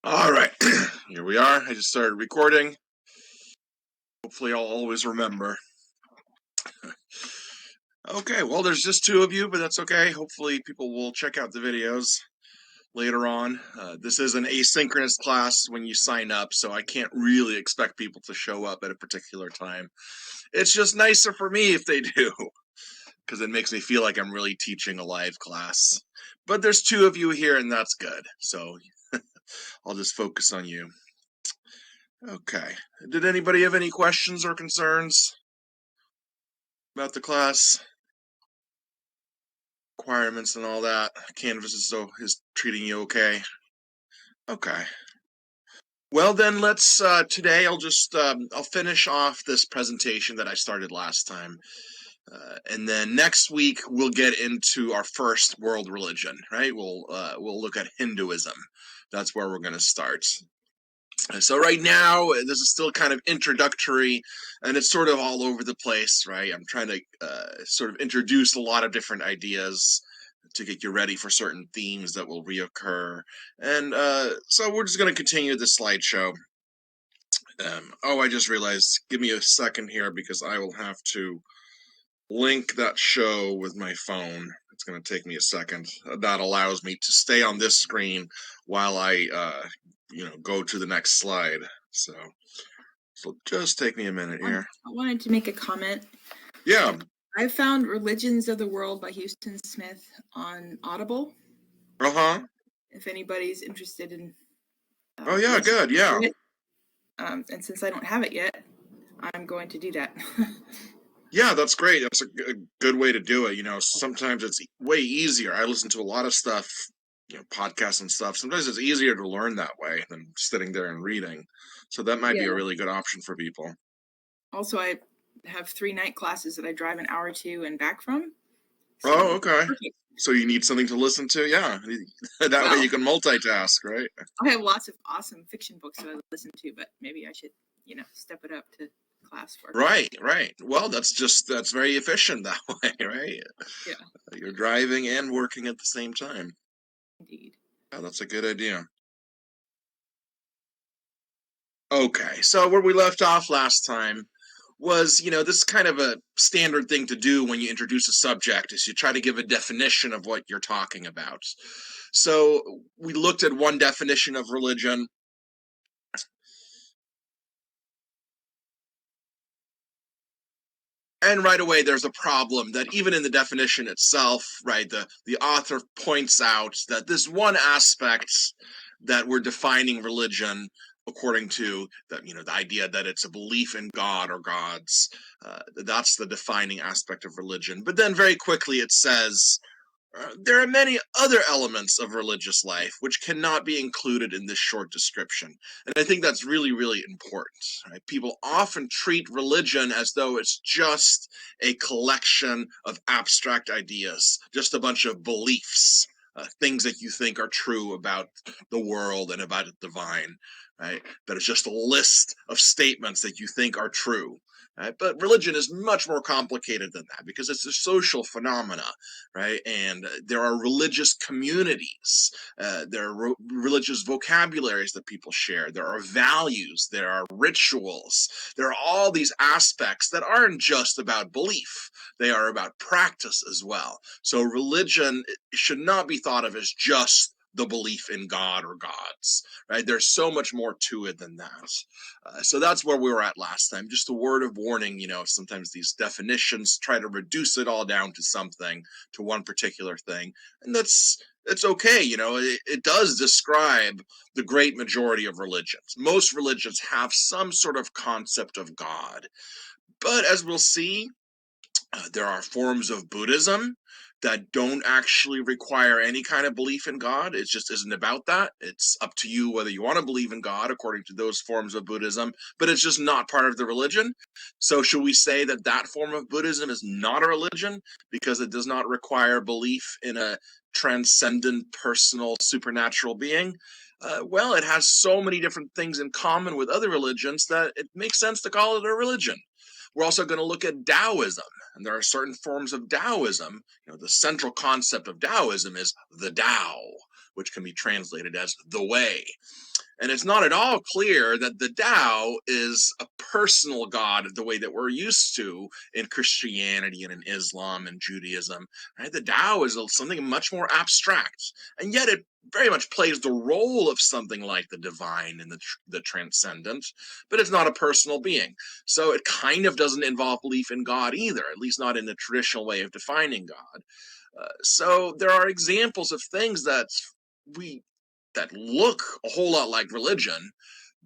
All right, here we are. I just started recording. Hopefully I'll always remember. Okay, well, there's just two of you, but that's okay. Hopefully people will check out the videos later on. This is an asynchronous class when you sign up, so I can't really expect people to show up at a particular time. It's just nicer for me if they do, because it makes me feel like I'm really teaching a live class. But there's two of you here, and that's good, so I'll just focus on you. Okay. Did anybody have any questions or concerns about the class? Requirements and all that. Canvas is treating you okay. Okay. Well then, let's today I'll finish off this presentation that I started last time, and then next week we'll get into our first world religion. Right? We'll look at Hinduism. That's where we're going to start. So right now, this is still kind of introductory, and it's sort of all over the place, right? I'm trying to sort of introduce a lot of different ideas to get you ready for certain themes that will reoccur. And so we're just going to continue the slideshow. I just realized, give me a second here because I will have to link that show with my phone. It's going to take me a second. That allows me to stay on this screen while I go to the next slide. So just take me a minute here. I wanted to make a comment. Yeah. I found Religions of the World by Huston Smith on Audible. Uh-huh. If anybody's interested in oh yeah, good, yeah. And since I don't have it yet, I'm going to do that. Yeah, that's great. That's a good way to do it. Sometimes it's way easier. I listen to a lot of stuff, podcasts and stuff. Sometimes it's easier to learn that way than sitting there and reading. So that might be a really good option for people. Also, I have 3 night classes that I drive an hour to and back from. So okay. Perfect. So you need something to listen to? Yeah. That way you can multitask, right? I have lots of awesome fiction books that I listen to, but maybe I should, step it up to class for. Right. Well, that's very efficient that way, right? Yeah. You're driving and working at the same time. Indeed. Yeah, that's a good idea. Okay, so where we left off last time was, this is kind of a standard thing to do when you introduce a subject, is you try to give a definition of what you're talking about. So we looked at one definition of religion. And right away, there's a problem that even in the definition itself, right, the author points out that this one aspect that we're defining religion according to, that the idea that it's a belief in God or gods, that's the defining aspect of religion. But then very quickly it says, there are many other elements of religious life which cannot be included in this short description. And I think that's really, really important. Right? People often treat religion as though it's just a collection of abstract ideas, just a bunch of beliefs, things that you think are true about the world and about the divine, right? That it's just a list of statements that you think are true. Right? But religion is much more complicated than that because it's a social phenomena, right? And there are religious communities, there are religious vocabularies that people share, there are values, there are rituals, there are all these aspects that aren't just about belief, they are about practice as well. So religion should not be thought of as just the belief in God or gods, right? There's so much more to it than that. So that's where we were at last time. Just a word of warning, sometimes these definitions try to reduce it all down to something, to one particular thing. And it's okay, it does describe the great majority of religions. Most religions have some sort of concept of God. But as we'll see, there are forms of Buddhism that don't actually require any kind of belief in God. It just isn't about that. It's up to you whether you want to believe in God according to those forms of Buddhism, but it's just not part of the religion. So should we say that that form of Buddhism is not a religion because it does not require belief in a transcendent, personal, supernatural being? Well, it has so many different things in common with other religions that it makes sense to call it a religion. We're also going to look at Taoism, and there are certain forms of Taoism. The central concept of Taoism is the Tao, which can be translated as the way. And it's not at all clear that the Tao is a personal God the way that we're used to in Christianity and in Islam and Judaism. Right? The Tao is something much more abstract, and yet it very much plays the role of something like the divine and the transcendent, but it's not a personal being. So it kind of doesn't involve belief in God either, at least not in the traditional way of defining God. So there are examples of things that look a whole lot like religion,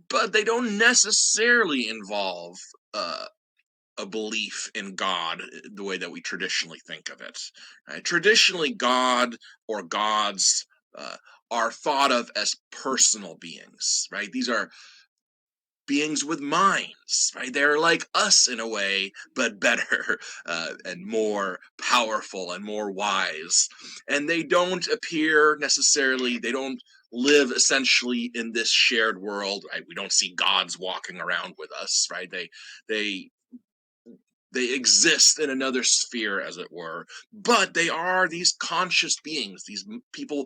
but they don't necessarily involve a belief in God the way that we traditionally think of it. Right? Traditionally, God or gods are thought of as personal beings. Right? These are beings with minds, right? They're like us in a way, but better and more powerful and more wise. And they don't appear necessarily, they don't live essentially in this shared world, right? We don't see gods walking around with us, right? They exist in another sphere, as it were, but they are these conscious beings, these people,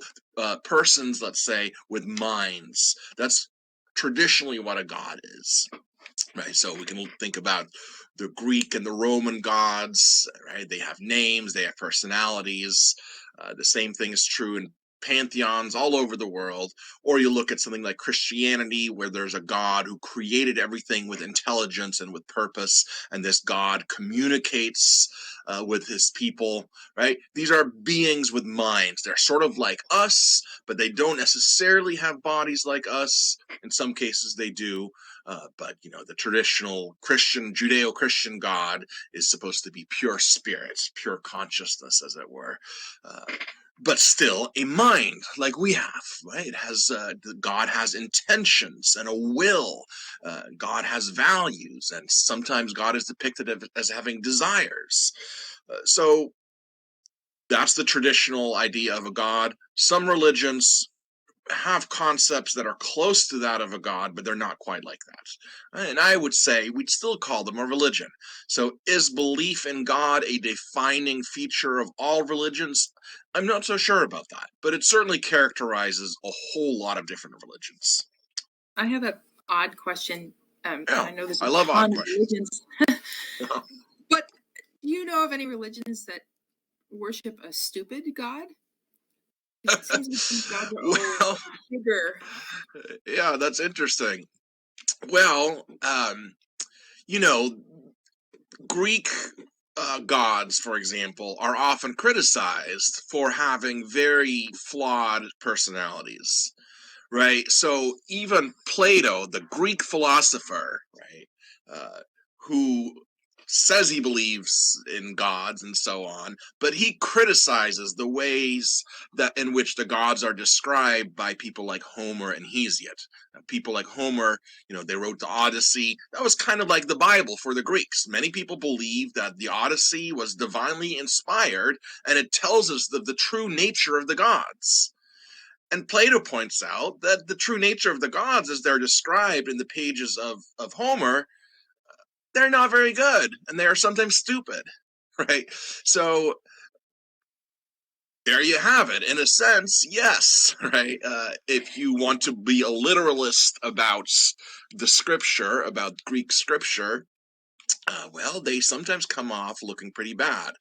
persons, let's say, with minds. That's traditionally what a god is. Right, so we can think about the Greek and the Roman gods, right? They have names, they have personalities. The same thing is true in pantheons all over the world. Or you look at something like Christianity, where there's a God who created everything with intelligence and with purpose, and this God communicates with his people, right? These are beings with minds. They're sort of like us, but they don't necessarily have bodies like us. In some cases, they do. But the traditional Christian, Judeo-Christian God is supposed to be pure spirit, pure consciousness, as it were. But still a mind like we have, right? It has God has intentions and a will. God has values, and sometimes God is depicted as having desires. So that's the traditional idea of a God. Some religions have concepts that are close to that of a god, but they're not quite like that. And I would say we'd still call them a religion. So is belief in God a defining feature of all religions? I'm not so sure about that, but it certainly characterizes a whole lot of different religions. I have an odd question. And Yeah, I know there's I a love ton odd of questions. religions. But do you know of any religions that worship a stupid God? It seems like these gods are all Well, bigger. yeah, that's interesting. Well, you know, Greek gods, for example, are often criticized for having very flawed personalities, right? So even Plato, the Greek philosopher, right, who says he believes in gods and so on, but he criticizes the ways that in which the gods are described by people like Homer and Hesiod. People like Homer, they wrote the Odyssey. That was kind of like the Bible for the Greeks. Many people believe that the Odyssey was divinely inspired, and it tells us the true nature of the gods. And Plato points out that the true nature of the gods, as they're described in the pages of Homer, they're not very good, and they are sometimes stupid, right? So there you have it. In a sense, yes, right? If you want to be a literalist about the scripture, about Greek scripture, well, they sometimes come off looking pretty bad.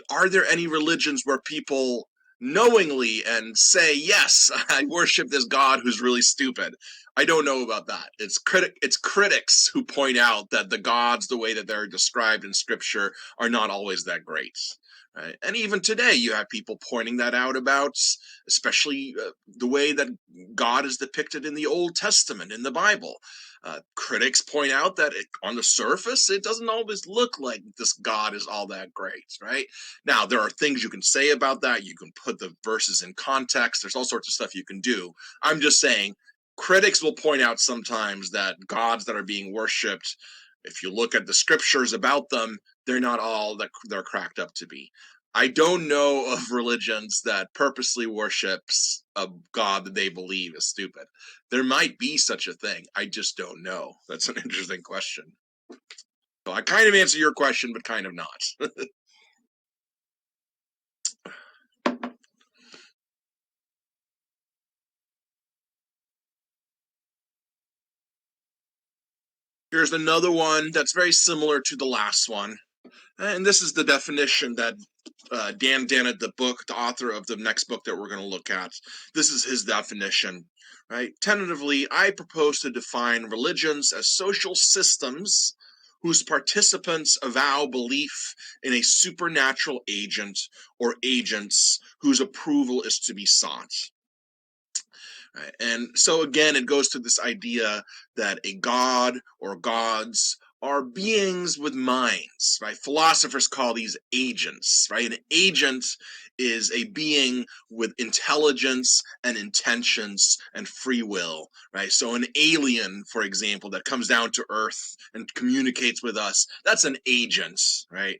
Are there any religions where people knowingly and say, yes, I worship this God who's really stupid? I don't know about that. It's critics who point out that the gods, the way that they're described in scripture, are not always that great. Right? And even today, you have people pointing that out about, especially the way that God is depicted in the Old Testament, in the Bible. Critics point out that on the surface, it doesn't always look like this God is all that great, right? Now, there are things you can say about that. You can put the verses in context. There's all sorts of stuff you can do. I'm just saying, critics will point out sometimes that gods that are being worshipped, if you look at the scriptures about them, they're not all that they're cracked up to be. I don't know of religions that purposely worships a god that they believe is stupid. There might be such a thing. I just don't know. That's an interesting question. So I kind of answer your question, but kind of not. Here's another one that's very similar to the last one. And this is the definition that Dan Dennett, the author of the next book that we're going to look at, this is his definition, right? Tentatively, I propose to define religions as social systems whose participants avow belief in a supernatural agent or agents whose approval is to be sought. Right? And so again, it goes to this idea that a god or gods are beings with minds, right? Philosophers call these agents, right? An agent is a being with intelligence and intentions and free will, right? So an alien, for example, that comes down to Earth and communicates with us, that's an agent, right?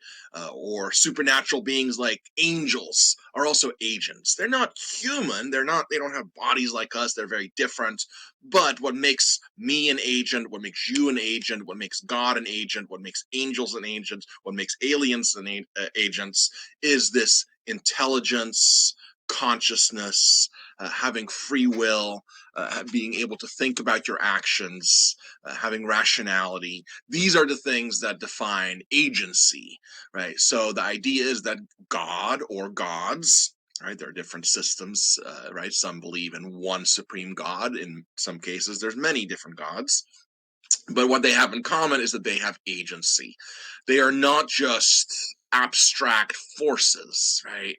Or supernatural beings like angels are also agents. They're not human. They don't have bodies like us. They're very different. But what makes me an agent, what makes you an agent, what makes God an agent, what makes angels an agent, what makes aliens an agents is this intelligence, consciousness, having free will, being able to think about your actions, having rationality. These are the things that define agency, right? So the idea is that God or gods, right? There are different systems, right? Some believe in one supreme God. In some cases, there's many different gods. But what they have in common is that they have agency. They are not just abstract forces, right?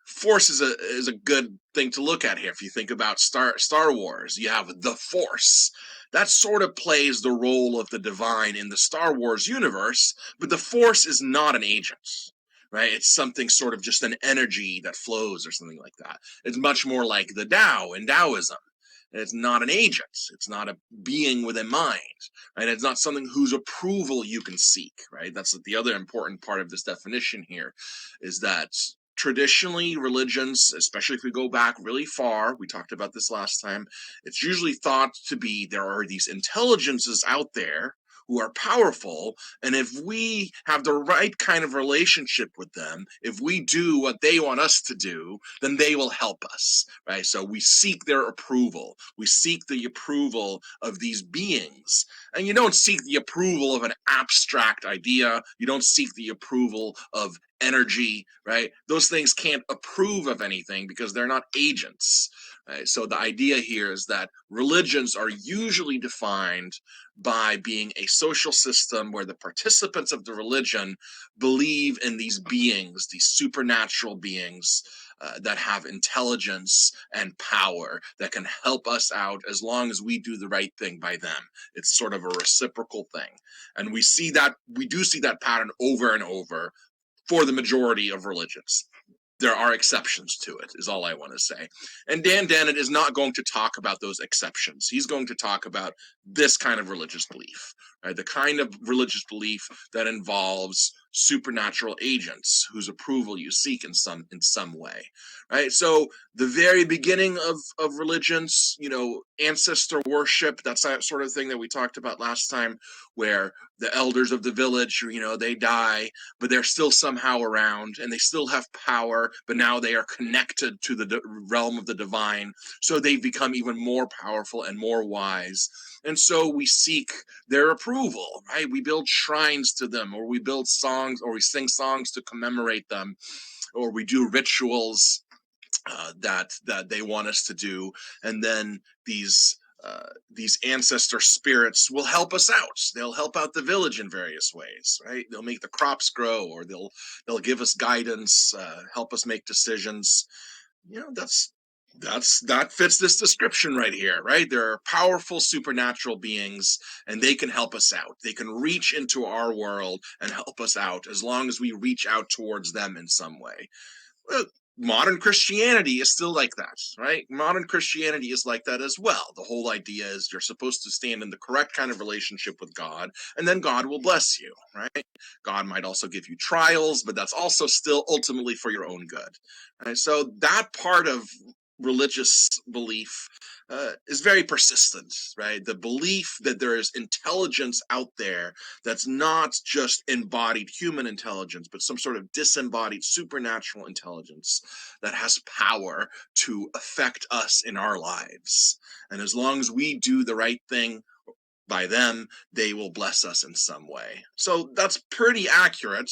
Force is a good thing to look at here. If you think about Star Wars, you have the Force. That sort of plays the role of the divine in the Star Wars universe, but the Force is not an agent, right? It's something sort of just an energy that flows or something like that. It's much more like the Tao in Taoism. It's not an agent. It's not a being with a mind, right? It's not something whose approval you can seek, right? That's the other important part of this definition here, is that traditionally religions, especially if we go back really far, we talked about this last time, it's usually thought to be there are these intelligences out there who are powerful, and if we have the right kind of relationship with them, if we do what they want us to do, then they will help us, right? So we seek their approval. We seek the approval of these beings. And you don't seek the approval of an abstract idea. You don't seek the approval of energy, right? Those things can't approve of anything because they're not agents. Right? So the idea here is that religions are usually defined by being a social system where the participants of the religion believe in these beings, these supernatural beings that have intelligence and power that can help us out as long as we do the right thing by them. It's sort of a reciprocal thing. And we do see that pattern over and over for the majority of religions. There are exceptions to it, is all I want to say. And Dan Dennett is not going to talk about those exceptions. He's going to talk about this kind of religious belief, right? The kind of religious belief that involves supernatural agents whose approval you seek in some way, right? So the very beginning of religions, ancestor worship, that's that sort of thing that we talked about last time, where the elders of the village, they die, but they're still somehow around and they still have power, but now they are connected to the realm of the divine. So they've become even more powerful and more wise. And so we seek their approval, right? We build shrines to them, or we build songs, or we sing songs to commemorate them, or we do rituals that they want us to do. And then these ancestor spirits will help us out. They'll help out the village in various ways, right? They'll make the crops grow, or they'll give us guidance, help us make decisions. That fits this description right here, right? There are powerful supernatural beings, and they can help us out. They can reach into our world and help us out as long as we reach out towards them in some way. Well, modern Christianity is still like that, right? Modern Christianity is like that as well. The whole idea is you're supposed to stand in the correct kind of relationship with God, and then God will bless you, right? God might also give you trials, but that's also still ultimately for your own good. Right? So that part of religious belief is very persistent, right? The belief that there is intelligence out there that's not just embodied human intelligence, but some sort of disembodied supernatural intelligence that has power to affect us in our lives. And as long as we do the right thing by them, they will bless us in some way. So that's pretty accurate.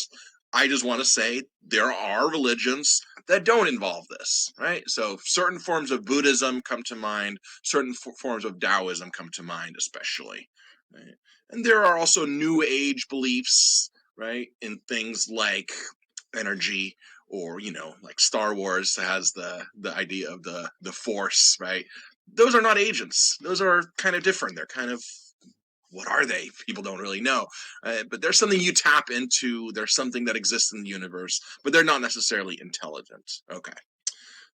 I just want to say there are religions that don't involve this, right? So certain forms of Buddhism come to mind, certain forms of Taoism come to mind, especially. Right? And there are also New Age beliefs, right, in things like energy, or like Star Wars has the idea of the Force, right? Those are not agents. Those are kind of different. They're kind of, what are they? People don't really know. But there's something you tap into. There's something that exists in the universe, but they're not necessarily intelligent. Okay.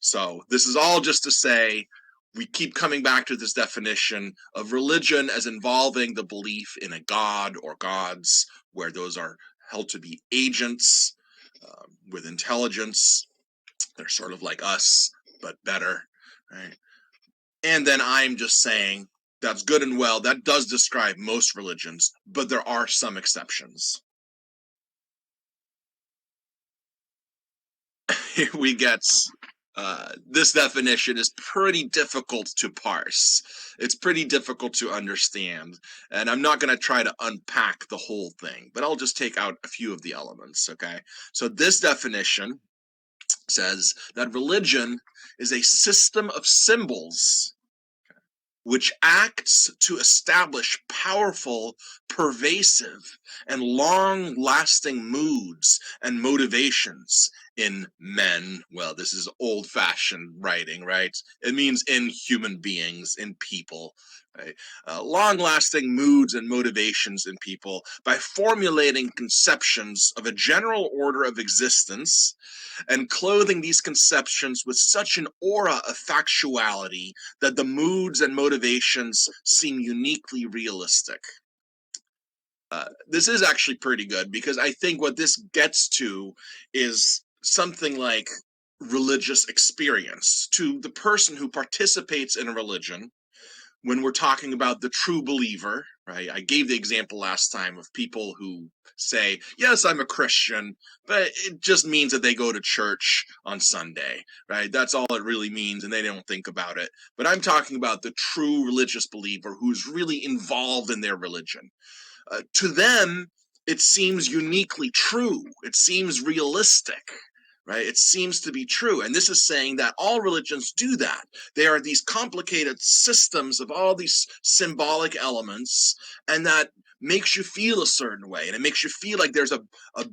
So this is all just to say, we keep coming back to this definition of religion as involving the belief in a god or gods, where those are held to be agents with intelligence. They're sort of like us, but better, right? And then I'm just saying that's good and well. That does describe most religions, but there are some exceptions. We get this definition is pretty difficult to parse. It's pretty difficult to understand. And I'm not going to try to unpack the whole thing, but I'll just take out a few of the elements, okay? So this definition says that religion is a system of symbols which acts to establish powerful, pervasive, and long-lasting moods and motivations in men. Well, this is old-fashioned writing, right? It means in human beings, in people, right? Long-lasting moods and motivations in people by formulating conceptions of a general order of existence and clothing these conceptions with such an aura of factuality that the moods and motivations seem uniquely realistic. This is actually pretty good, because I think what this gets to is something like religious experience. To the person who participates in a religion, when we're talking about the true believer, right? I gave the example last time of people who say, yes, I'm a Christian, but it just means that they go to church on Sunday, right? That's all it really means, and they don't think about it. But I'm talking about the true religious believer who's really involved in their religion. To them, it seems uniquely true. It seems realistic, right? It seems to be true. And this is saying that all religions do that. They are these complicated systems of all these symbolic elements, and that makes you feel a certain way. And it makes you feel like there's a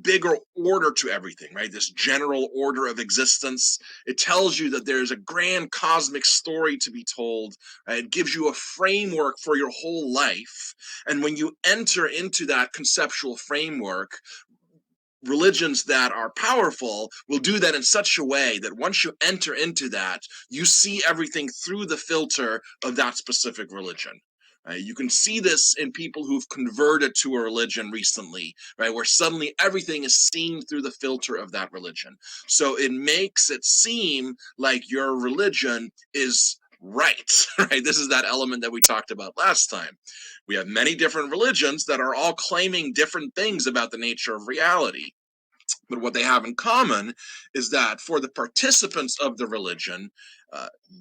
bigger order to everything, right? This general order of existence. It tells you that there's a grand cosmic story to be told. Right? It gives you a framework for your whole life. And when you enter into that conceptual framework, religions that are powerful will do that in such a way that once you enter into that, you see everything through the filter of that specific religion. Right? You can see this in people who've converted to a religion recently, right? Where suddenly everything is seen through the filter of that religion. So it makes it seem like your religion is right, right? This is that element that we talked about last time. We have many different religions that are all claiming different things about the nature of reality. But what they have in common is that for the participants of the religion,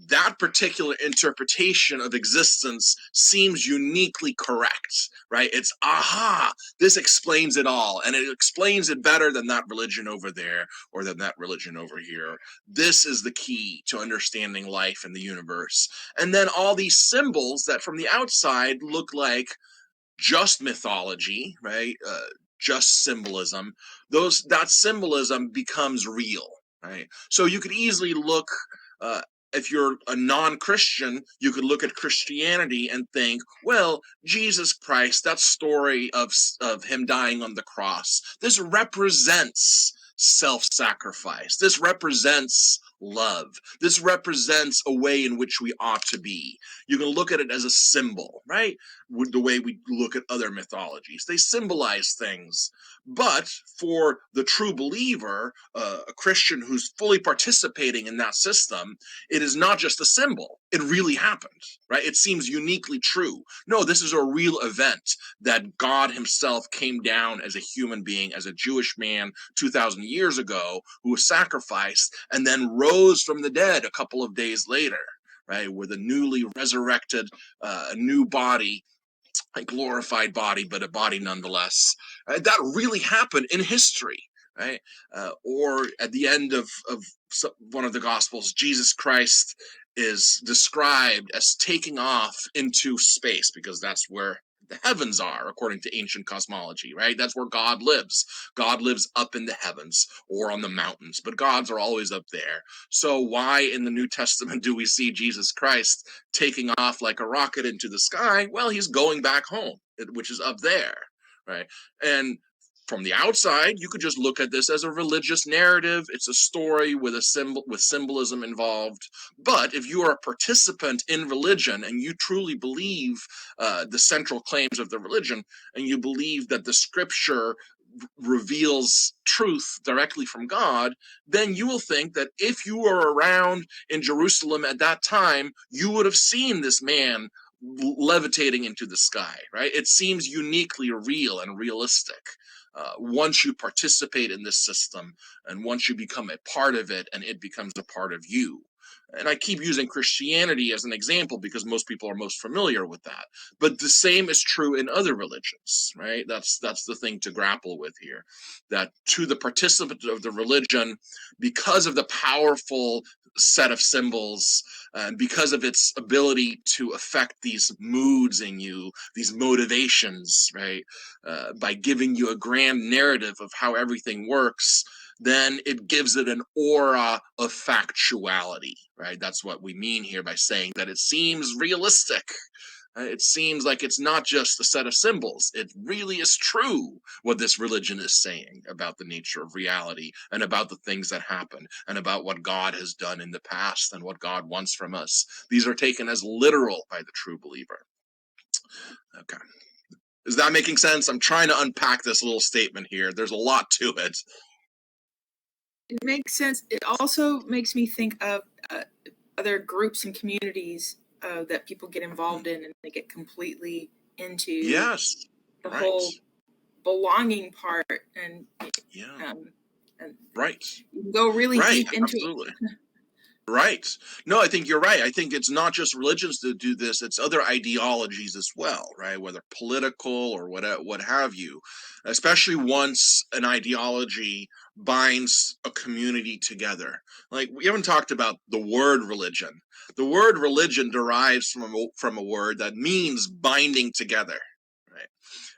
that particular interpretation of existence seems uniquely correct, right? It's, aha, this explains it all. And it explains it better than that religion over there or than that religion over here. This is the key to understanding life and the universe. And then all these symbols that from the outside look like just mythology, right? Just symbolism. That symbolism becomes real, right? So you could easily look, if you're a non-Christian, you could look at Christianity and think, well, Jesus Christ, that story of him dying on the cross, this represents self-sacrifice. This represents love. This represents a way in which we ought to be. You can look at it as a symbol, right? The way we look at other mythologies. They symbolize things. But for the true believer, a Christian who's fully participating in that system, it is not just a symbol. It really happened, right? It seems uniquely true. No, this is a real event that God himself came down as a human being, as a Jewish man 2,000 years ago, who was sacrificed and then rose from the dead a couple of days later, right? With a newly resurrected, new body, a glorified body, but a body nonetheless. That really happened in history, right? Or at the end of one of the Gospels, Jesus Christ is described as taking off into space, because that's where the heavens are, according to ancient cosmology, right? That's where God lives. God lives up in the heavens or on the mountains, but gods are always up there. So why in the New Testament do we see Jesus Christ taking off like a rocket into the sky? Well, he's going back home, which is up there, right? And from the outside, you could just look at this as a religious narrative. It's a story with a symbol, with symbolism involved. But if you are a participant in religion and you truly believe the central claims of the religion, and you believe that the scripture reveals truth directly from God, then you will think that if you were around in Jerusalem at that time, you would have seen this man levitating into the sky, right? It seems uniquely real and realistic. Once you participate in this system and once you become a part of it and it becomes a part of you. And I keep using Christianity as an example because most people are most familiar with that. But the same is true in other religions, right? That's the thing to grapple with here. That to the participant of the religion, because of the powerful set of symbols, and because of its ability to affect these moods in you, these motivations, right? By giving you a grand narrative of how everything works, then it gives it an aura of factuality, right? That's what we mean here by saying that it seems realistic. It seems like it's not just a set of symbols. It really is true what this religion is saying about the nature of reality and about the things that happen and about what God has done in the past and what God wants from us. These are taken as literal by the true believer. Okay. Is that making sense? I'm trying to unpack this little statement here. There's a lot to it. It makes sense. It also makes me think of other groups and communities that people get involved in, and they get completely into Yes, the right. whole belonging part, and Yeah, and right. you can go really Right, deep into absolutely. Right. No, I think you're right. I think it's not just religions that do this, it's other ideologies as well, right? Whether political or what have you. Especially once an ideology binds a community together. Like, we haven't talked about the word religion. The word religion derives from a word that means binding together, right?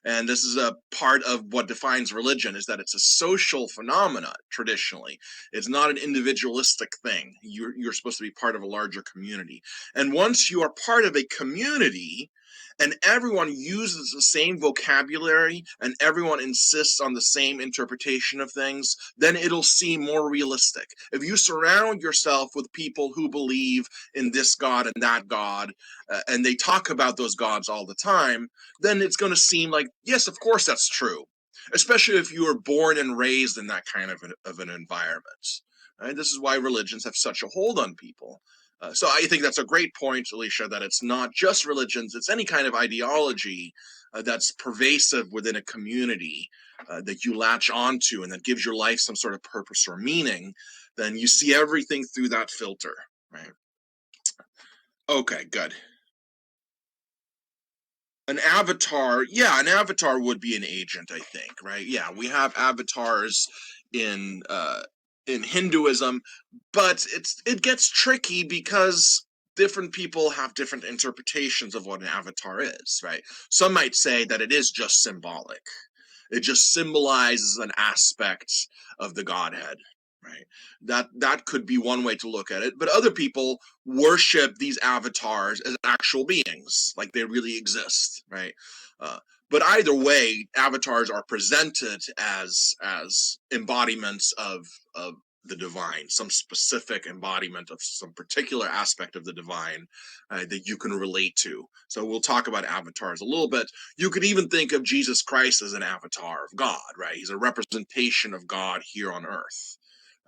And this is a part of what defines religion, is that it's a social phenomenon traditionally. It's not an individualistic thing. You're supposed to be part of a larger community. And once you are part of a community and everyone uses the same vocabulary and everyone insists on the same interpretation of things, then it'll seem more realistic. If you surround yourself with people who believe in this God and that God, and they talk about those gods all the time, then it's going to seem like, yes, of course that's true, especially if you were born and raised in that kind of an environment. Right? This is why religions have such a hold on people. So I think that's a great point, Alicia, that it's not just religions, it's any kind of ideology that's pervasive within a community that you latch onto and that gives your life some sort of purpose or meaning. Then you see everything through that filter, right? Okay, good. An avatar, yeah, an avatar would be an agent, I think, right? Yeah, we have avatars in Hinduism, but it gets tricky because different people have different interpretations of what an avatar is, right? Some might say that it is just symbolic. It just symbolizes an aspect of the Godhead, right? That could be one way to look at it. But other people worship these avatars as actual beings, like they really exist, right? But either way, avatars are presented as embodiments of the divine, some specific embodiment of some particular aspect of the divine that you can relate to. So we'll talk about avatars a little bit. You could even think of Jesus Christ as an avatar of God, right? He's a representation of God here on earth.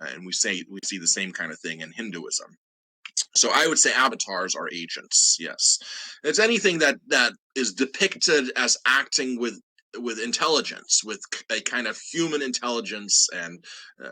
And we see the same kind of thing in Hinduism. So I would say avatars are agents, yes. It's anything that is depicted as acting with intelligence, with a kind of human intelligence, and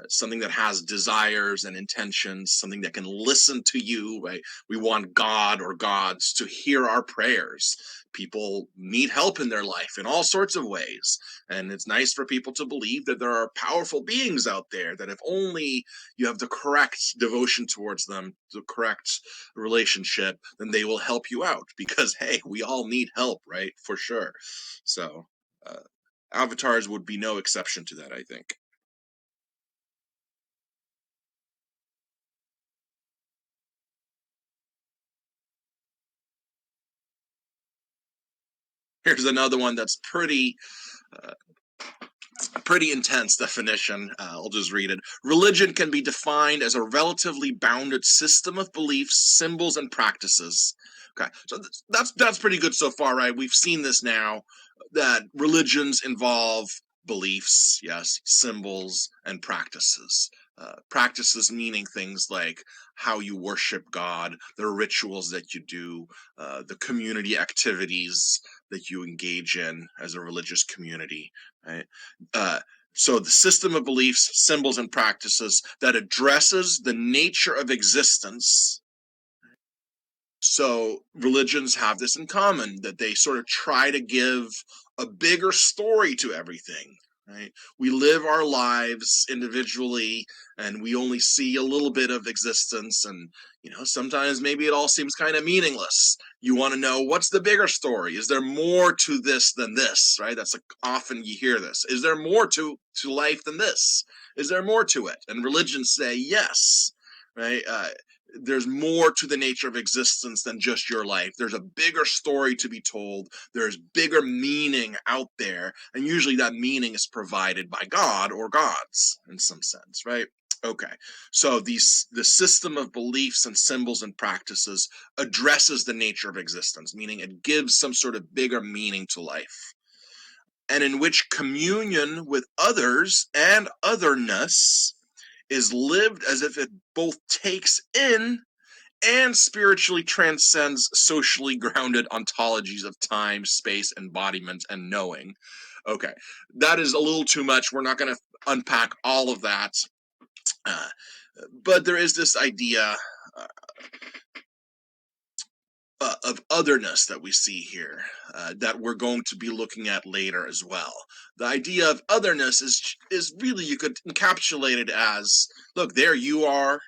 something that has desires and intentions, something that can listen to you, right? We want God or gods to hear our prayers. People need help in their life in all sorts of ways. And it's nice for people to believe that there are powerful beings out there, that if only you have the correct devotion towards them, the correct relationship, then they will help you out. Because, hey, we all need help, right? For sure. So, avatars would be no exception to that, I think. Here's another one that's pretty intense definition. I'll just read it. Religion can be defined as a relatively bounded system of beliefs, symbols, and practices. Okay, so that's pretty good so far, right? We've seen this now, that religions involve beliefs, yes, symbols, and practices. Practices meaning things like how you worship God, the rituals that you do, the community activities that you engage in as a religious community, right? So the system of beliefs, symbols, and practices that addresses the nature of existence. So religions have this in common, that they sort of try to give a bigger story to everything, right? We live our lives individually, and we only see a little bit of existence, and sometimes maybe it all seems kind of meaningless. You want to know, what's the bigger story? Is there more to this than this, right? That's like, often you hear this. Is there more to life than this? Is there more to it? And religions say yes, right? There's more to the nature of existence than just your life. There's a bigger story to be told. There's bigger meaning out there. And usually that meaning is provided by God or gods in some sense, right? Okay, so the system of beliefs and symbols and practices addresses the nature of existence, meaning it gives some sort of bigger meaning to life, and in which communion with others and otherness is lived as if it both takes in and spiritually transcends socially grounded ontologies of time, space, embodiment, and knowing. Okay, that is a little too much. We're not going to unpack all of that. But there is this idea of otherness that we see here, that we're going to be looking at later as well. The idea of otherness is really, you could encapsulate it as, look, there you are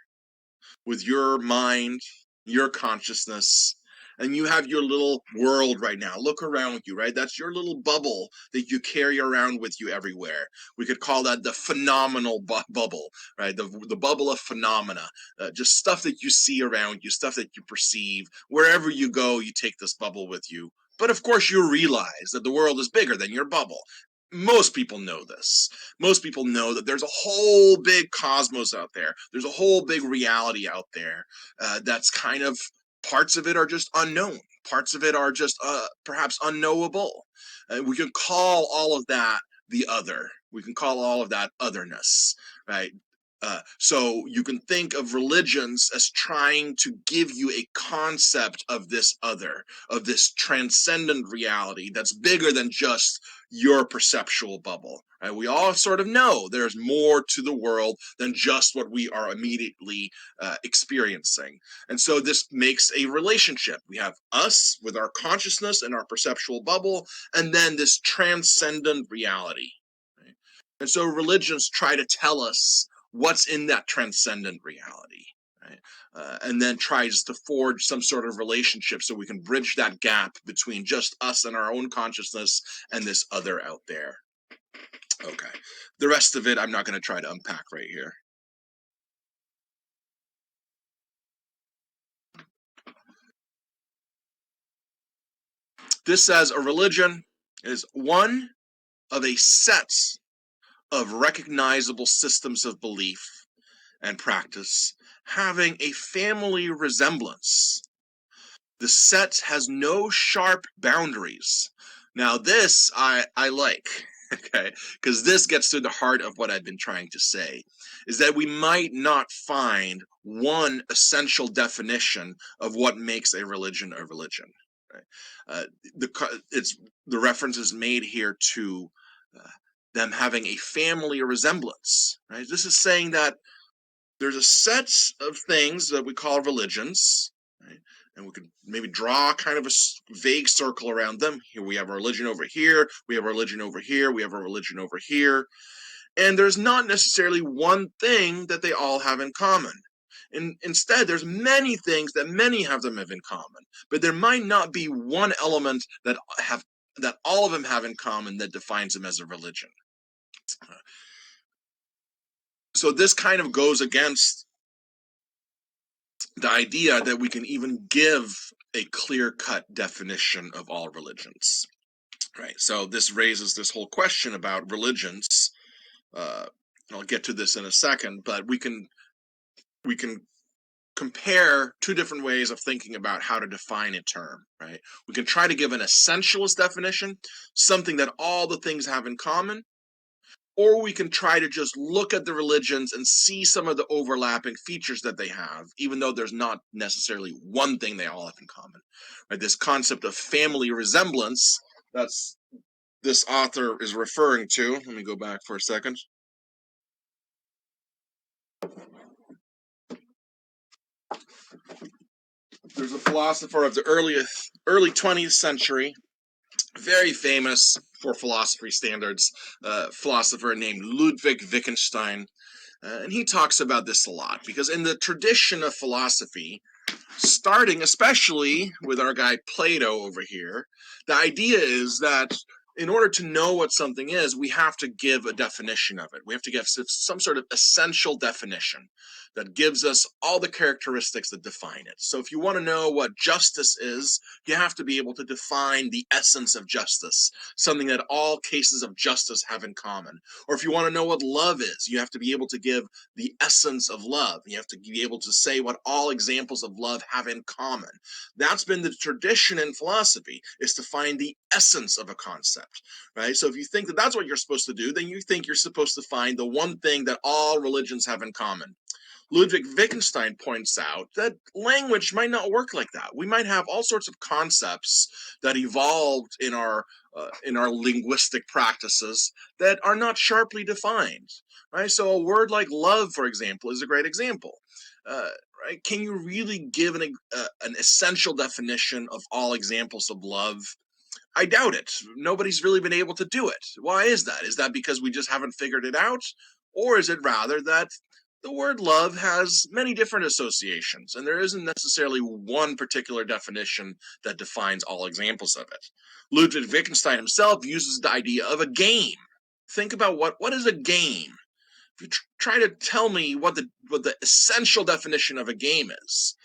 with your mind, your consciousness, and you have your little world right now. Look around you, right? That's your little bubble that you carry around with you everywhere. We could call that the phenomenal bubble, right? The bubble of phenomena, just stuff that you see around you, stuff that you perceive. Wherever you go, you take this bubble with you. But of course, you realize that the world is bigger than your bubble. Most people know this. Most people know that there's a whole big cosmos out there. There's a whole big reality out there, that's kind of, parts of it are just unknown. Parts of it are just perhaps unknowable. We can call all of that the other. We can call all of that otherness, right? So you can think of religions as trying to give you a concept of this other, of this transcendent reality that's bigger than just your perceptual bubble. Right? We all sort of know there's more to the world than just what we are immediately experiencing. And so this makes a relationship. We have us with our consciousness and our perceptual bubble, and then this transcendent reality. Right? And so religions try to tell us what's in that transcendent reality, right? And then tries to forge some sort of relationship so we can bridge that gap between just us and our own consciousness and this other out there. Okay, the rest of it I'm not going to try to unpack right here. This says a religion is one of a set of recognizable systems of belief and practice having a family resemblance. The set has no sharp boundaries. Now this I like, okay, because this gets to the heart of what I've been trying to say, is that we might not find one essential definition of what makes a religion a religion. Right? The reference is made here to them having a family resemblance. Right? This is saying that there's a set of things that we call religions, right? And we could maybe draw kind of a vague circle around them. Here we have a religion over here, we have a religion over here, we have a religion over here. And there's not necessarily one thing that they all have in common. Instead, there's many things that many have them in common, but there might not be one element that all of them have in common that defines them as a religion. So this kind of goes against the idea that we can even give a clear-cut definition of all religions, right? So this raises this whole question about religions. I'll get to this in a second, but we can compare two different ways of thinking about how to define a term, right? We can try to give an essentialist definition, something that all the things have in common, or we can try to just look at the religions and see some of the overlapping features that they have, even though there's not necessarily one thing they all have in common. Right? This concept of family resemblance, that's this author is referring to. Let me go back for a second. There's a philosopher of the early 20th century, very famous for philosophy standards, philosopher named Ludwig Wittgenstein. And he talks about this a lot, because in the tradition of philosophy, starting especially with our guy Plato over here, the idea is that in order to know what something is, we have to give a definition of it. We have to give some sort of essential definition that gives us all the characteristics that define it. So if you want to know what justice is, you have to be able to define the essence of justice, something that all cases of justice have in common. Or if you want to know what love is, you have to be able to give the essence of love. You have to be able to say what all examples of love have in common. That's been the tradition in philosophy, is to find the essence of a concept, right? So if you think that that's what you're supposed to do, then you think you're supposed to find the one thing that all religions have in common. Ludwig Wittgenstein points out that language might not work like that. We might have all sorts of concepts that evolved in our linguistic practices that are not sharply defined. Right? So a word like love, for example, is a great example. Right? Can you really give an essential definition of all examples of love? I doubt it. Nobody's really been able to do it. Why is that? Is that because we just haven't figured it out? Or is it rather that the word love has many different associations, and there isn't necessarily one particular definition that defines all examples of it? Ludwig Wittgenstein himself uses the idea of a game. Think about what is a game? If you try to tell me what the essential definition of a game is,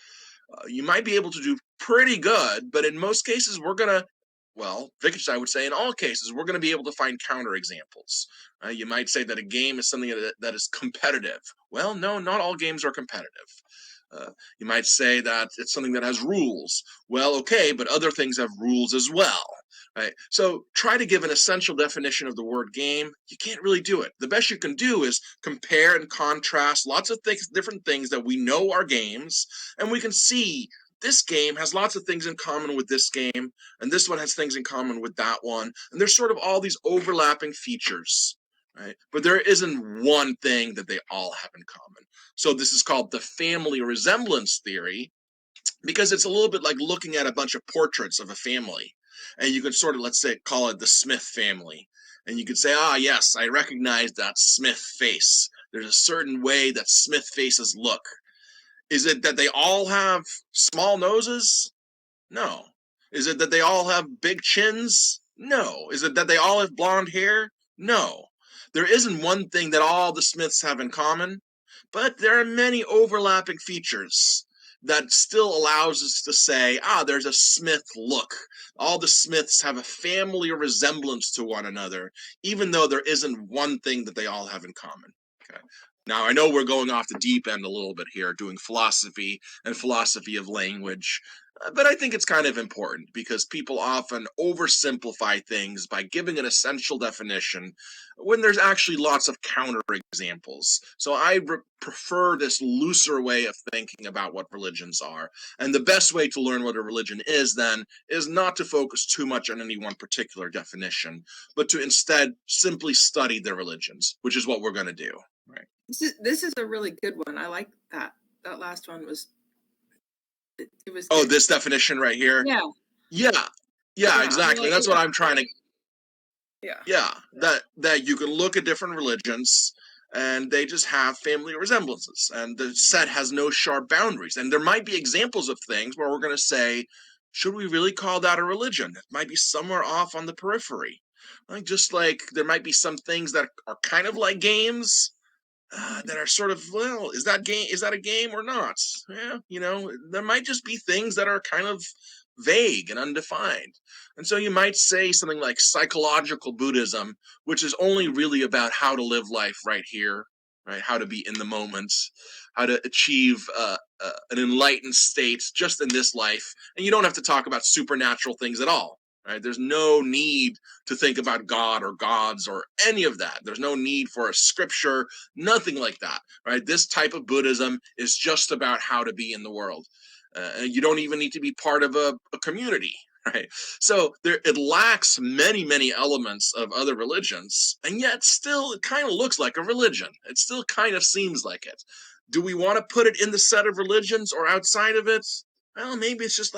you might be able to do pretty good, but in most cases, Wittgenstein would say in all cases, we're going to be able to find counterexamples. You might say that a game is something that is competitive. Well, no, not all games are competitive. You might say that it's something that has rules. Well, okay, but other things have rules as well. Right? So try to give an essential definition of the word game. You can't really do it. The best you can do is compare and contrast lots of different things that we know are games, and we can see this game has lots of things in common with this game, and this one has things in common with that one. And there's sort of all these overlapping features, right? But there isn't one thing that they all have in common. So this is called the family resemblance theory, because it's a little bit like looking at a bunch of portraits of a family. And you could sort of, let's say, call it the Smith family. And you could say, yes, I recognize that Smith face. There's a certain way that Smith faces look. Is it that they all have small noses? No. Is it that they all have big chins? No. Is it that they all have blonde hair? No. There isn't one thing that all the Smiths have in common, but there are many overlapping features that still allows us to say, there's a Smith look. All the Smiths have a family resemblance to one another, even though there isn't one thing that they all have in common. Okay. Now, I know we're going off the deep end a little bit here, doing philosophy and philosophy of language, but I think it's kind of important because people often oversimplify things by giving an essential definition when there's actually lots of counter examples. So I prefer this looser way of thinking about what religions are. And the best way to learn what a religion is then is not to focus too much on any one particular definition, but to instead simply study the religions, which is what we're going to do. Right. This is a really good one. I like that. That last one was it was Oh, good. this definition right here? Yeah. Yeah, exactly. That's what I'm trying to. Yeah. That you can look at different religions and they just have family resemblances, and the set has no sharp boundaries. And there might be examples of things where we're going to say, should we really call that a religion? It might be somewhere off on the periphery. Like, just like there might be some things that are kind of like games, that are sort of, well, is that a game or not? Yeah, there might just be things that are kind of vague and undefined. And so you might say something like psychological Buddhism, which is only really about how to live life right here, right? How to be in the moment, how to achieve an enlightened state just in this life. And you don't have to talk about supernatural things at all. Right? There's no need to think about God or gods or any of that. There's no need for a scripture, nothing like that. Right? This type of Buddhism is just about how to be in the world. You don't even need to be part of a community. Right? So it lacks many elements of other religions, and yet still it kind of looks like a religion. It still kind of seems like it. Do we want to put it in the set of religions or outside of it? Well, maybe it's just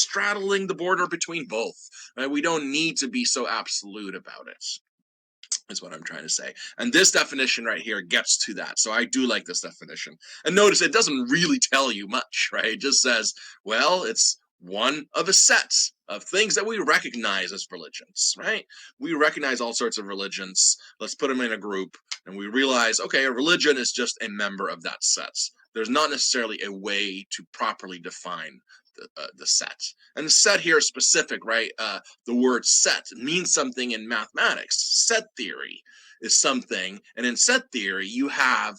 straddling the border between both. Right? We don't need to be so absolute about it, is what I'm trying to say. And this definition right here gets to that. So I do like this definition. And notice it doesn't really tell you much, right? It just says, well, it's one of a set of things that we recognize as religions, right? We recognize all sorts of religions. Let's put them in a group, and we realize, okay, a religion is just a member of that set. There's not necessarily a way to properly define the set. And the set here is specific, right? The word set means something in mathematics. Set theory is something, and in set theory, you have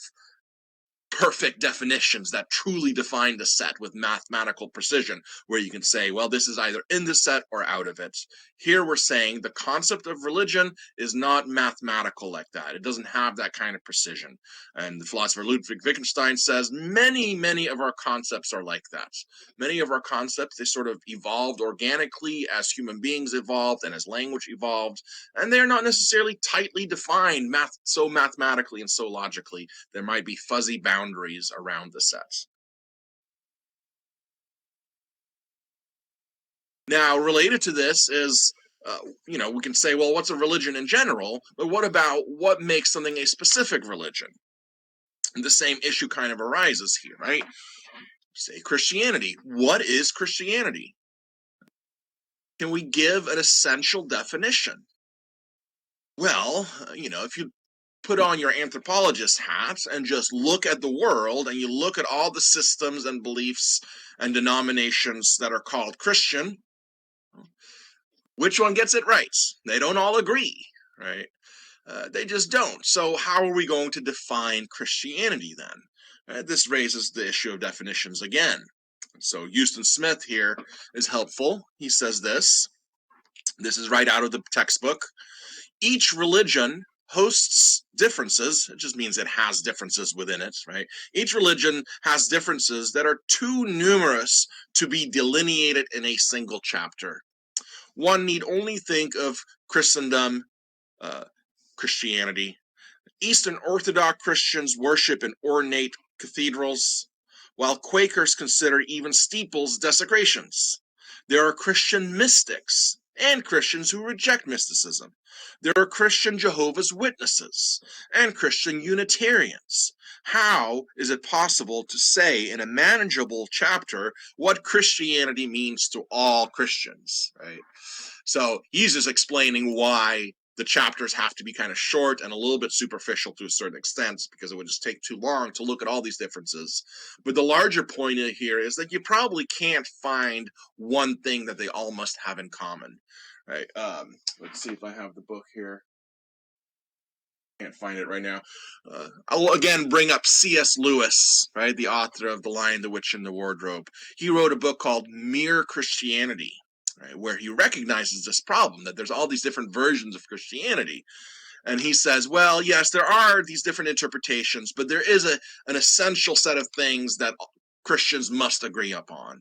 perfect definitions that truly define the set with mathematical precision, where you can say, well, this is either in the set or out of it. Here we're saying the concept of religion is not mathematical like that. It doesn't have that kind of precision. And the philosopher Ludwig Wittgenstein says many of our concepts are like that. Many of our concepts, they sort of evolved organically as human beings evolved and as language evolved, and they're not necessarily tightly defined so mathematically and so logically. There might be fuzzy boundaries around the sets. Now, related to this is, we can say, well, what's a religion in general? But what about what makes something a specific religion? And the same issue kind of arises here, right? Say Christianity. What is Christianity? Can we give an essential definition? Well, if you put on your anthropologist hat and just look at the world and you look at all the systems and beliefs and denominations that are called Christian, which one gets it right? They don't all agree, right? They just don't. So how are we going to define Christianity then? This raises the issue of definitions again. So Huston Smith here is helpful. He says this. This is right out of the textbook. Each religion hosts differences. It just means it has differences within it, right? Each religion has differences that are too numerous to be delineated in a single chapter. One need only think of Christendom, Christianity. Eastern Orthodox Christians worship in ornate cathedrals, while Quakers consider even steeples desecrations. There are Christian mystics and Christians who reject mysticism. There are Christian Jehovah's Witnesses and Christian Unitarians. How is it possible to say in a manageable chapter what Christianity means to all Christians, right? So he's just explaining why the chapters have to be kind of short and a little bit superficial to a certain extent, because it would just take too long to look at all these differences. But the larger point here is that you probably can't find one thing that they all must have in common, right? Let's see if I have the book here. can't find it right now. I'll again bring up C.S. Lewis, right, the author of The Lion, the Witch, and the Wardrobe. He wrote a book called Mere Christianity, right, where he recognizes this problem, that there's all these different versions of Christianity. And he says, well, yes, there are these different interpretations, but there is an essential set of things that Christians must agree upon.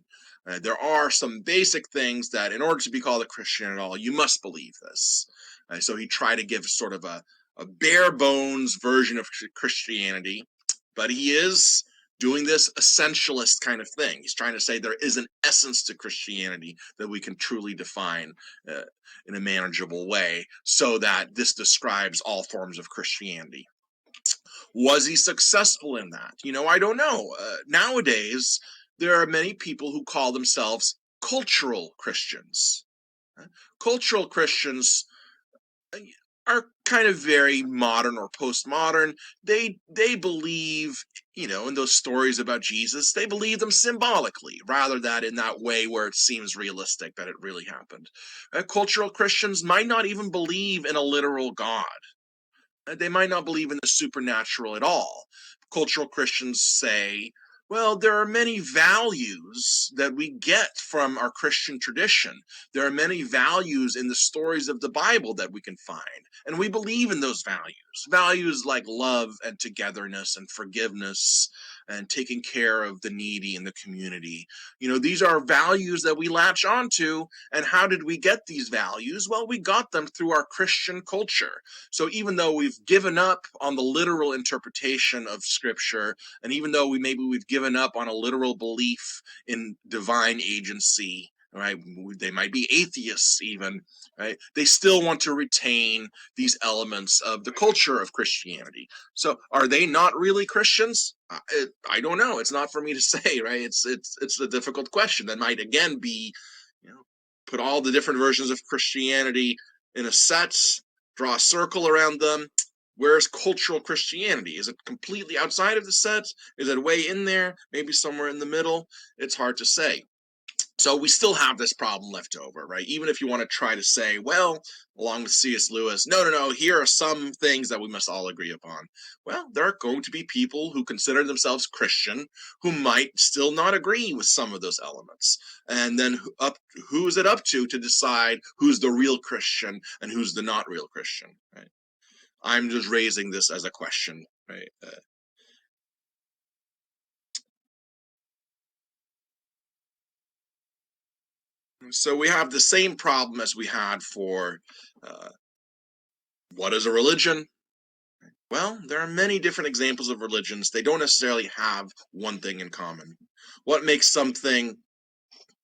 There are some basic things that in order to be called a Christian at all, you must believe this. So he tried to give sort of a bare bones version of Christianity, but he is doing this essentialist kind of thing. He's trying to say there is an essence to Christianity that we can truly define in a manageable way, so that this describes all forms of Christianity. Was he successful in that? I don't know. Nowadays, there are many people who call themselves cultural Christians. Cultural Christians are kind of very modern or postmodern. They believe, in those stories about Jesus, they believe them symbolically rather than in that way where it seems realistic that it really happened. Cultural Christians might not even believe in a literal God. They might not believe in the supernatural at all. Cultural Christians say, well, there are many values that we get from our Christian tradition. There are many values in the stories of the Bible that we can find, and we believe in those values. Values like love and togetherness and forgiveness and taking care of the needy in the community. These are values that we latch onto. And how did we get these values? Well, we got them through our Christian culture. So even though we've given up on the literal interpretation of Scripture, and even though we've given up on a literal belief in divine agency, right? They might be atheists even, right? They still want to retain these elements of the culture of Christianity. So are they not really Christians? I don't know. It's not for me to say, right? It's a difficult question. That might again be, put all the different versions of Christianity in a set, draw a circle around them. Where's cultural Christianity? Is it completely outside of the set? Is it way in there? Maybe somewhere in the middle? It's hard to say. So we still have this problem left over, right? Even if you want to try to say, well, along with C.S. Lewis, no, here are some things that we must all agree upon. Well, there are going to be people who consider themselves Christian who might still not agree with some of those elements. And then who is it up to decide who's the real Christian and who's the not real Christian, right? I'm just raising this as a question, right? So we have the same problem as we had for what is a religion? Well, there are many different examples of religions. They don't necessarily have one thing in common. What makes something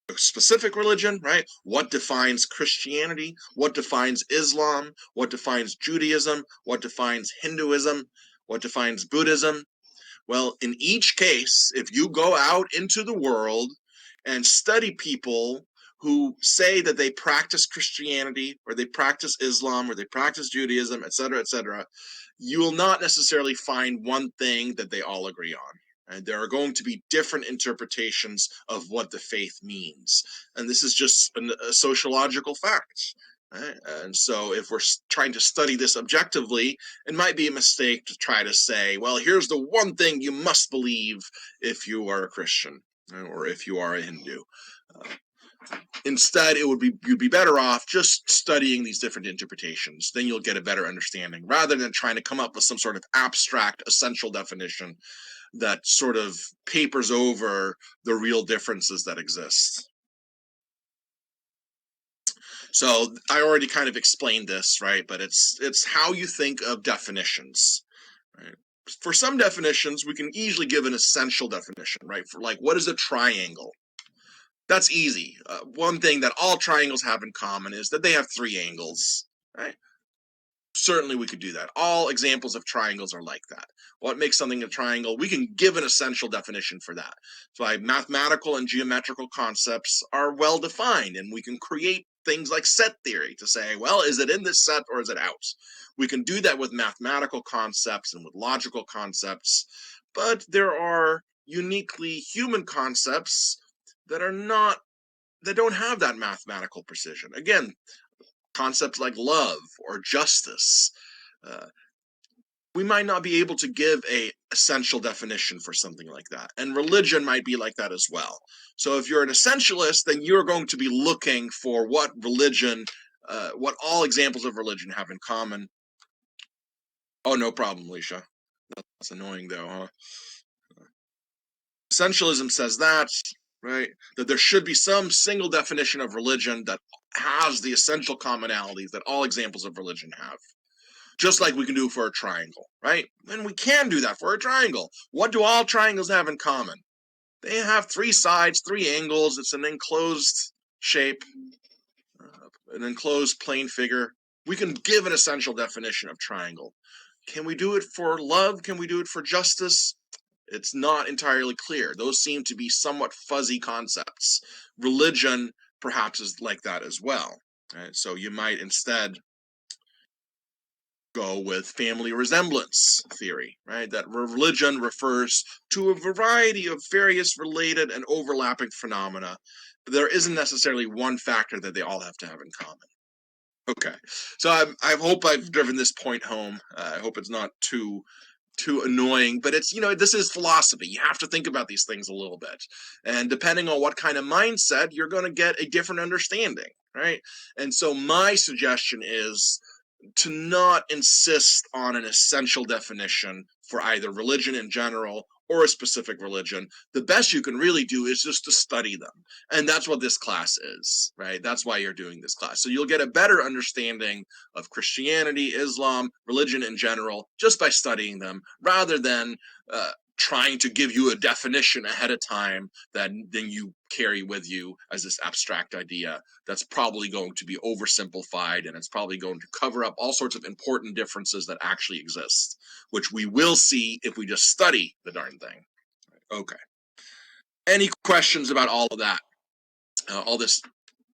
a specific religion, right? What defines Christianity? What defines Islam? What defines Judaism? What defines Hinduism? What defines Buddhism? Well, in each case, if you go out into the world and study people who say that they practice Christianity or they practice Islam or they practice Judaism, etc., you will not necessarily find one thing that they all agree on. And there are going to be different interpretations of what the faith means. And this is just a sociological fact. Right? And so if we're trying to study this objectively, it might be a mistake to try to say, well, here's the one thing you must believe if you are a Christian or if you are a Hindu. Instead, you'd be better off just studying these different interpretations. Then you'll get a better understanding rather than trying to come up with some sort of abstract essential definition that sort of papers over the real differences that exist. So I already kind of explained this, right? But it's how you think of definitions, right? For some definitions, we can easily give an essential definition, right? For like, what is a triangle? That's easy. One thing that all triangles have in common is that they have 3 angles, right? Certainly we could do that. All examples of triangles are like that. What makes something a triangle? We can give an essential definition for that. So mathematical and geometrical concepts are well defined, and we can create things like set theory to say, well, is it in this set or is it out? We can do that with mathematical concepts and with logical concepts, but there are uniquely human concepts that don't have that mathematical precision. Again, concepts like love or justice. we might not be able to give a essential definition for something like that. And religion might be like that as well. So if you're an essentialist, then you're going to be looking for what all examples of religion have in common. Oh, no problem, Alicia. That's annoying though, huh? Essentialism says that, right? That there should be some single definition of religion that has the essential commonalities that all examples of religion have. Just like we can do for a triangle, right? And we can do that for a triangle. What do all triangles have in common? They have 3 sides, 3 angles. It's an enclosed shape, an enclosed plane figure. We can give an essential definition of triangle. Can we do it for love? Can we do it for justice? It's not entirely clear. Those seem to be somewhat fuzzy concepts. Religion perhaps is like that as well. Right? So you might instead go with family resemblance theory, right? That religion refers to a variety of various related and overlapping phenomena. But there isn't necessarily one factor that they all have to have in common. Okay, so I hope I've driven this point home. I hope it's not too annoying, but it's, this is philosophy. You have to think about these things a little bit. And depending on what kind of mindset, you're going to get a different understanding, right? And so my suggestion is to not insist on an essential definition for either religion in general or a specific religion. The best you can really do is just to study them. And that's what this class is, right? That's why you're doing this class. So you'll get a better understanding of Christianity, Islam, religion in general, just by studying them, rather than trying to give you a definition ahead of time that then you carry with you as this abstract idea that's probably going to be oversimplified, and it's probably going to cover up all sorts of important differences that actually exist, which we will see if we just study the darn thing. Okay. Any questions about all of that? All this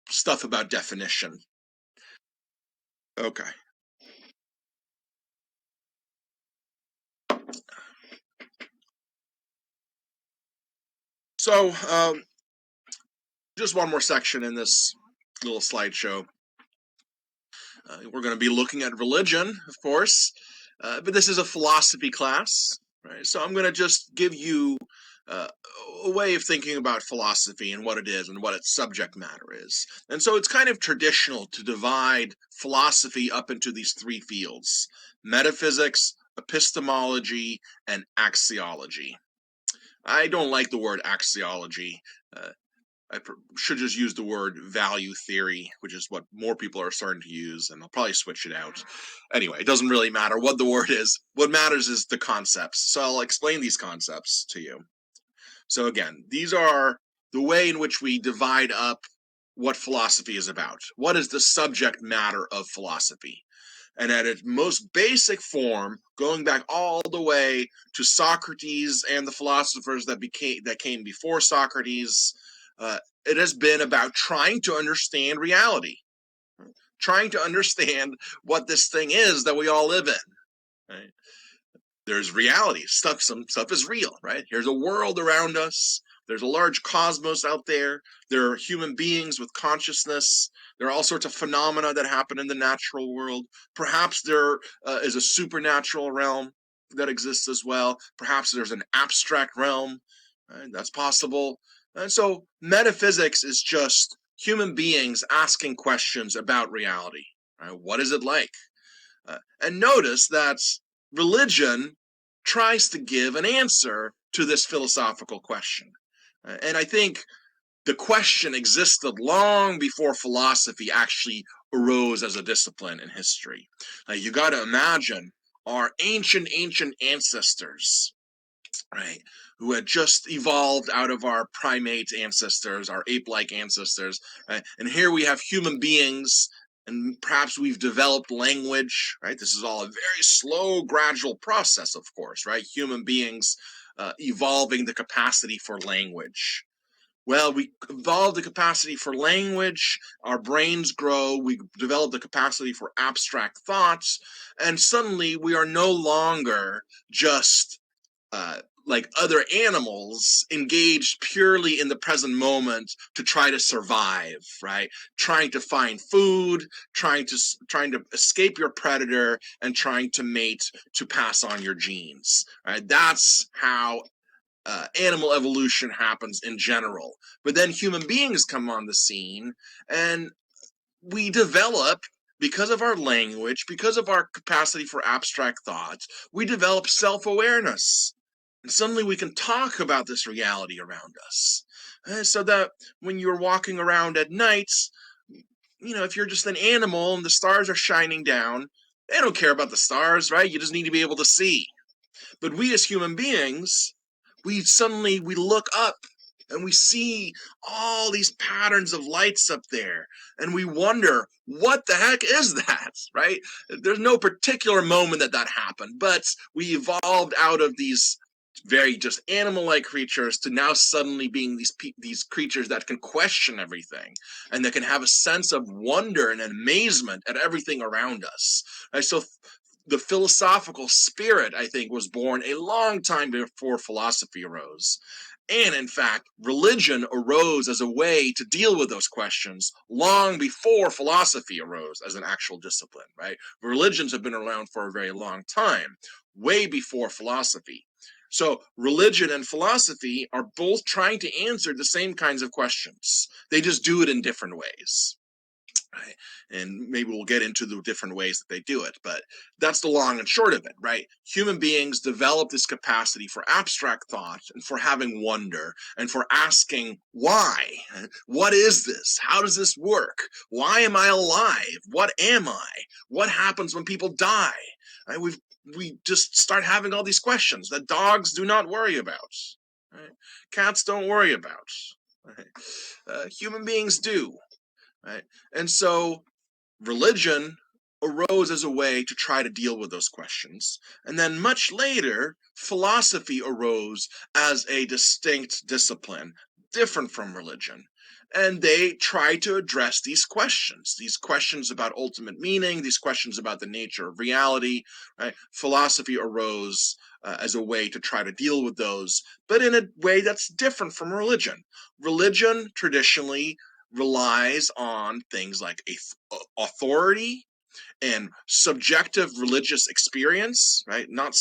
stuff about definition? Okay. So, just one more section in this little slideshow. We're going to be looking at religion, of course, but this is a philosophy class, right? So I'm going to just give you a way of thinking about philosophy and what it is and what its subject matter is. And so it's kind of traditional to divide philosophy up into these 3 fields: metaphysics, epistemology, and axiology. I don't like the word axiology. I should just use the word value theory, which is what more people are starting to use, and I'll probably switch it out. Anyway, it doesn't really matter what the word is. What matters is the concepts. So I'll explain these concepts to you. So again, these are the way in which we divide up what philosophy is about. What is the subject matter of philosophy? And at its most basic form, going back all the way to Socrates and the philosophers that came before Socrates, it has been about trying to understand reality, trying to understand what this thing is that we all live in. Right? There's reality. Some stuff is real, right? Here's a world around us. There's a large cosmos out there. There are human beings with consciousness. There are all sorts of phenomena that happen in the natural world. Perhaps there is a supernatural realm that exists as well. Perhaps there's an abstract realm. Right? That's possible. And so metaphysics is just human beings asking questions about reality. Right? What is it like? And notice that religion tries to give an answer to this philosophical question. And I think the question existed long before philosophy actually arose as a discipline in history. You got to imagine our ancient ancestors, right, who had just evolved out of our primate ancestors, our ape-like ancestors, right? And here we have human beings, and perhaps we've developed language, right? This is all a very slow, gradual process, of course, right? Human beings evolving the capacity for language. Well, we evolved the capacity for language, our brains grow, we develop the capacity for abstract thoughts, and suddenly we are no longer just like other animals, engaged purely in the present moment to try to survive, right? Trying to find food, trying to escape your predator, and trying to mate to pass on your genes, right? That's how animal evolution happens in general. But then human beings come on the scene, and we develop, because of our language, because of our capacity for abstract thought, we develop self-awareness. And suddenly we can talk about this reality around us. So that when you're walking around at night, if you're just an animal and the stars are shining down, they don't care about the stars, right? You just need to be able to see. But we as human beings, we look up and we see all these patterns of lights up there, and we wonder, what the heck is that, right? There's no particular moment that happened, but we evolved out of these very just animal-like creatures to now suddenly being these creatures that can question everything and that can have a sense of wonder and amazement at everything around us. Right? So the philosophical spirit, I think, was born a long time before philosophy arose. And in fact, religion arose as a way to deal with those questions long before philosophy arose as an actual discipline, right? Religions have been around for a very long time, way before philosophy. So religion and philosophy are both trying to answer the same kinds of questions. They just do it in different ways. Right? And maybe we'll get into the different ways that they do it, but that's the long and short of it, right? Human beings develop this capacity for abstract thought and for having wonder and for asking why. What is this? How does this work? Why am I alive? What am I? What happens when people die? Right? We just start having all these questions that dogs do not worry about. Right? Cats don't worry about. Right? Human beings do. Right? And so religion arose as a way to try to deal with those questions. And then much later, philosophy arose as a distinct discipline, different from religion. And they try to address these questions about ultimate meaning, these questions about the nature of reality. Right? Philosophy arose as a way to try to deal with those, but in a way that's different from religion. Religion traditionally relies on things like authority and subjective religious experience, right? Not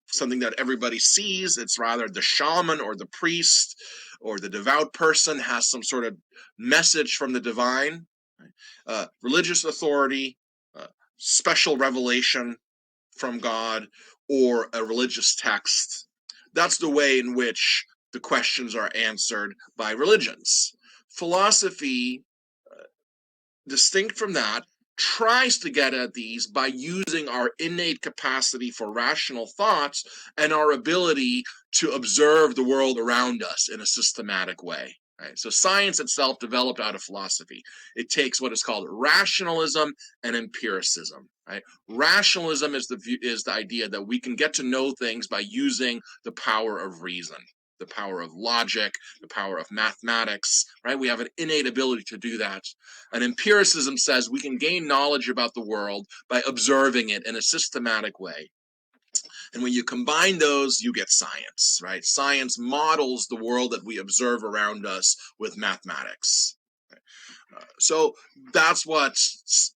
something that everybody sees. It's rather the shaman or the priest or the devout person has some sort of message from the divine. Right? Religious authority, special revelation from God, or a religious text. That's the way in which the questions are answered by religions. Philosophy, distinct from that, tries to get at these by using our innate capacity for rational thoughts and our ability to observe the world around us in a systematic way. Right? So science itself developed out of philosophy. It takes what is called rationalism and empiricism. Right? Rationalism is the idea that we can get to know things by using the power of reason, the power of logic, the power of mathematics, right? We have an innate ability to do that. And empiricism says we can gain knowledge about the world by observing it in a systematic way. And when you combine those, you get science, right? Science models the world that we observe around us with mathematics. So that's what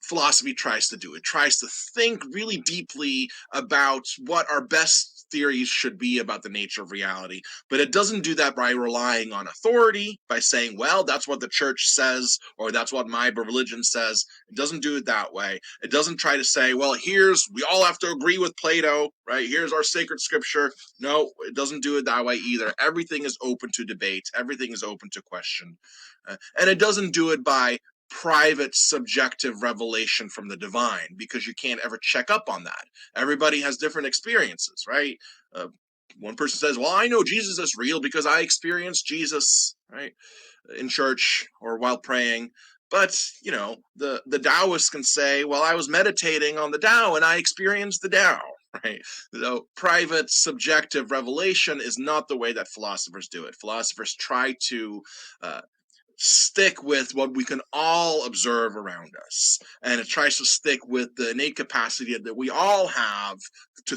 philosophy tries to do. It tries to think really deeply about what our best theories should be about the nature of reality, but it doesn't do that by relying on authority, by saying, well, that's what the church says, or that's what my religion says. It doesn't do it that way. It doesn't try to say, well, we all have to agree with Plato, right? Here's our sacred scripture. No, it doesn't do it that way either. Everything is open to debate. Everything is open to question. And it doesn't do it by private subjective revelation from the divine, because you can't ever check up on that. Everybody has different experiences, right? One person says, well, I know Jesus is real because I experienced Jesus, right, in church or while praying. But, the Taoists can say, well, I was meditating on the Tao and I experienced the Tao, right? So private subjective revelation is not the way that philosophers do it. Philosophers try to stick with what we can all observe around us, and it tries to stick with the innate capacity that we all have to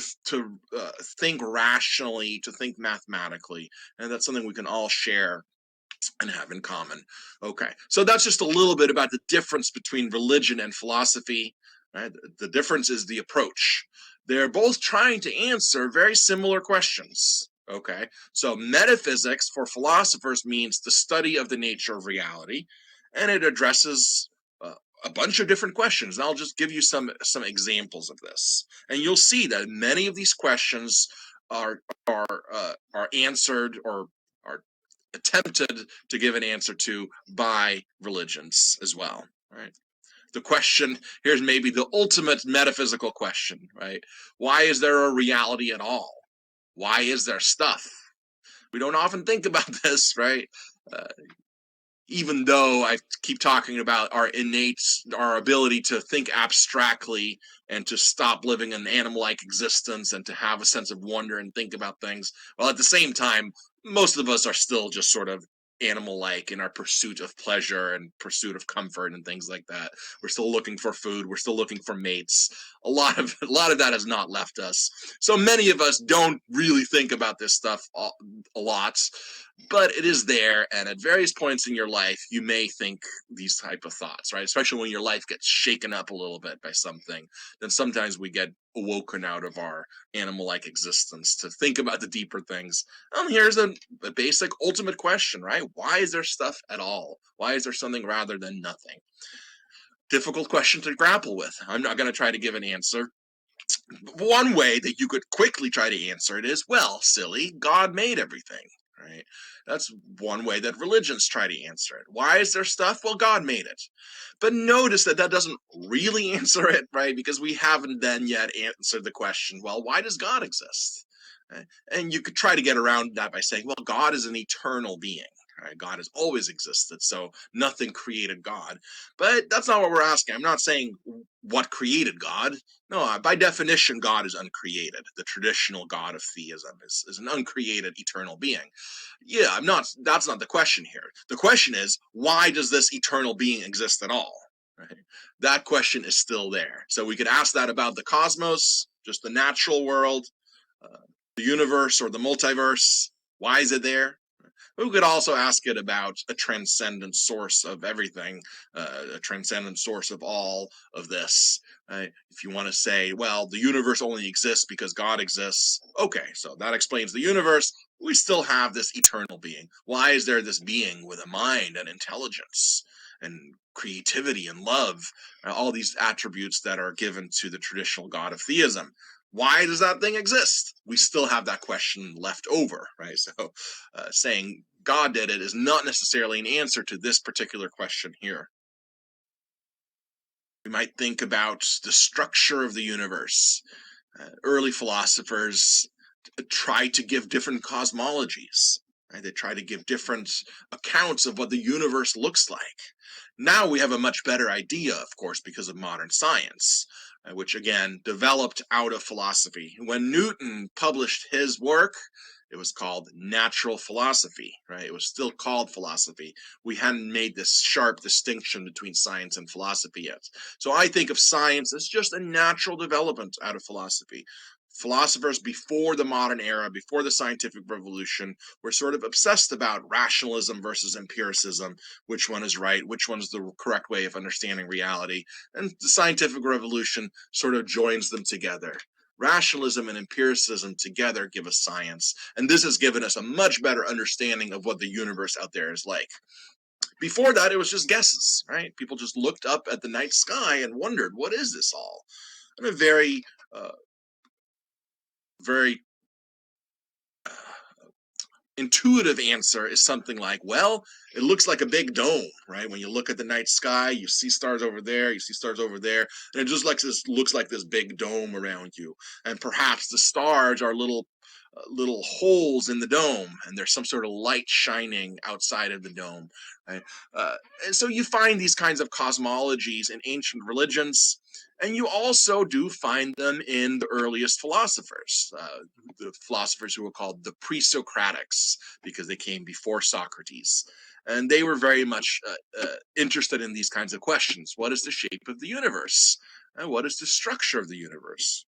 think rationally, to think mathematically, and that's something we can all share and have in common. Okay, so that's just a little bit about the difference between religion and philosophy. Right? The difference is the approach. They're both trying to answer very similar questions. Okay, so metaphysics for philosophers means the study of the nature of reality, and it addresses a bunch of different questions. And I'll just give you some examples of this, and you'll see that many of these questions are answered or are attempted to give an answer to by religions as well, right? The question here's maybe the ultimate metaphysical question, right? Why is there a reality at all? Why is there stuff? We don't often think about this, right? Even though I keep talking about our ability to think abstractly and to stop living an animal-like existence and to have a sense of wonder and think about things, well, at the same time, most of us are still just sort of animal-like in our pursuit of pleasure and pursuit of comfort and things like that. We're still looking for food. We're still looking for mates. A lot of that has not left us. So many of us don't really think about this stuff a lot, but it is there, and at various points in your life you may think these type of thoughts, right? Especially when your life gets shaken up a little bit by something, then sometimes we get awoken out of our animal-like existence to think about the deeper things. Here's a basic ultimate question, right? Why is there stuff at all? Why is there something rather than nothing? Difficult question to grapple with. I'm not going to try to give an answer. One way that you could quickly try to answer it is, well, silly, God made everything, right? That's one way that religions try to answer it. Why is there stuff? Well, God made it. But notice that doesn't really answer it, right? Because we haven't then yet answered the question, well, why does God exist? And you could try to get around that by saying, well, God is an eternal being. Right? God has always existed, so nothing created God. But that's not what we're asking. I'm not saying what created God. No, by definition, God is uncreated. The traditional God of theism is an uncreated eternal being. Yeah, that's not the question here. The question is, why does this eternal being exist at all? Right? That question is still there. So we could ask that about the cosmos, just the natural world, the universe or the multiverse. Why is it there? We could also ask it about a transcendent source of everything, a transcendent source of all of this. If you want to say, well, the universe only exists because God exists, okay, so that explains the universe. We still have this eternal being. Why is there this being with a mind and intelligence and creativity and love, all these attributes that are given to the traditional God of theism? Why does that thing exist? We still have that question left over, right? So saying God did it is not necessarily an answer to this particular question here. We might think about the structure of the universe. Early philosophers tried to give different cosmologies. Right? They try to give different accounts of what the universe looks like. Now we have a much better idea, of course, because of modern science, which again developed out of philosophy. When Newton published his work, it was called natural philosophy, right? It was still called philosophy. We hadn't made this sharp distinction between science and philosophy yet. So I think of science as just a natural development out of philosophy. Philosophers before the modern era, before the scientific revolution, were sort of obsessed about rationalism versus empiricism, which one is right, which one is the correct way of understanding reality, and the scientific revolution sort of joins them together. Rationalism and empiricism together give us science, and this has given us a much better understanding of what the universe out there is like. Before that, it was just guesses, right? People just looked up at the night sky and wondered, what is this all? And a very intuitive answer is something like, well, it looks like a big dome, right? When you look at the night sky, you see stars over there, you see stars over there, and it just looks like this big dome around you. And perhaps the stars are little holes in the dome, and there's some sort of light shining outside of the dome, right? And so you find these kinds of cosmologies in ancient religions, and you also do find them in the earliest philosophers, the philosophers who were called the pre-Socratics, because they came before Socrates. And they were very much interested in these kinds of questions. What is the shape of the universe? And what is the structure of the universe?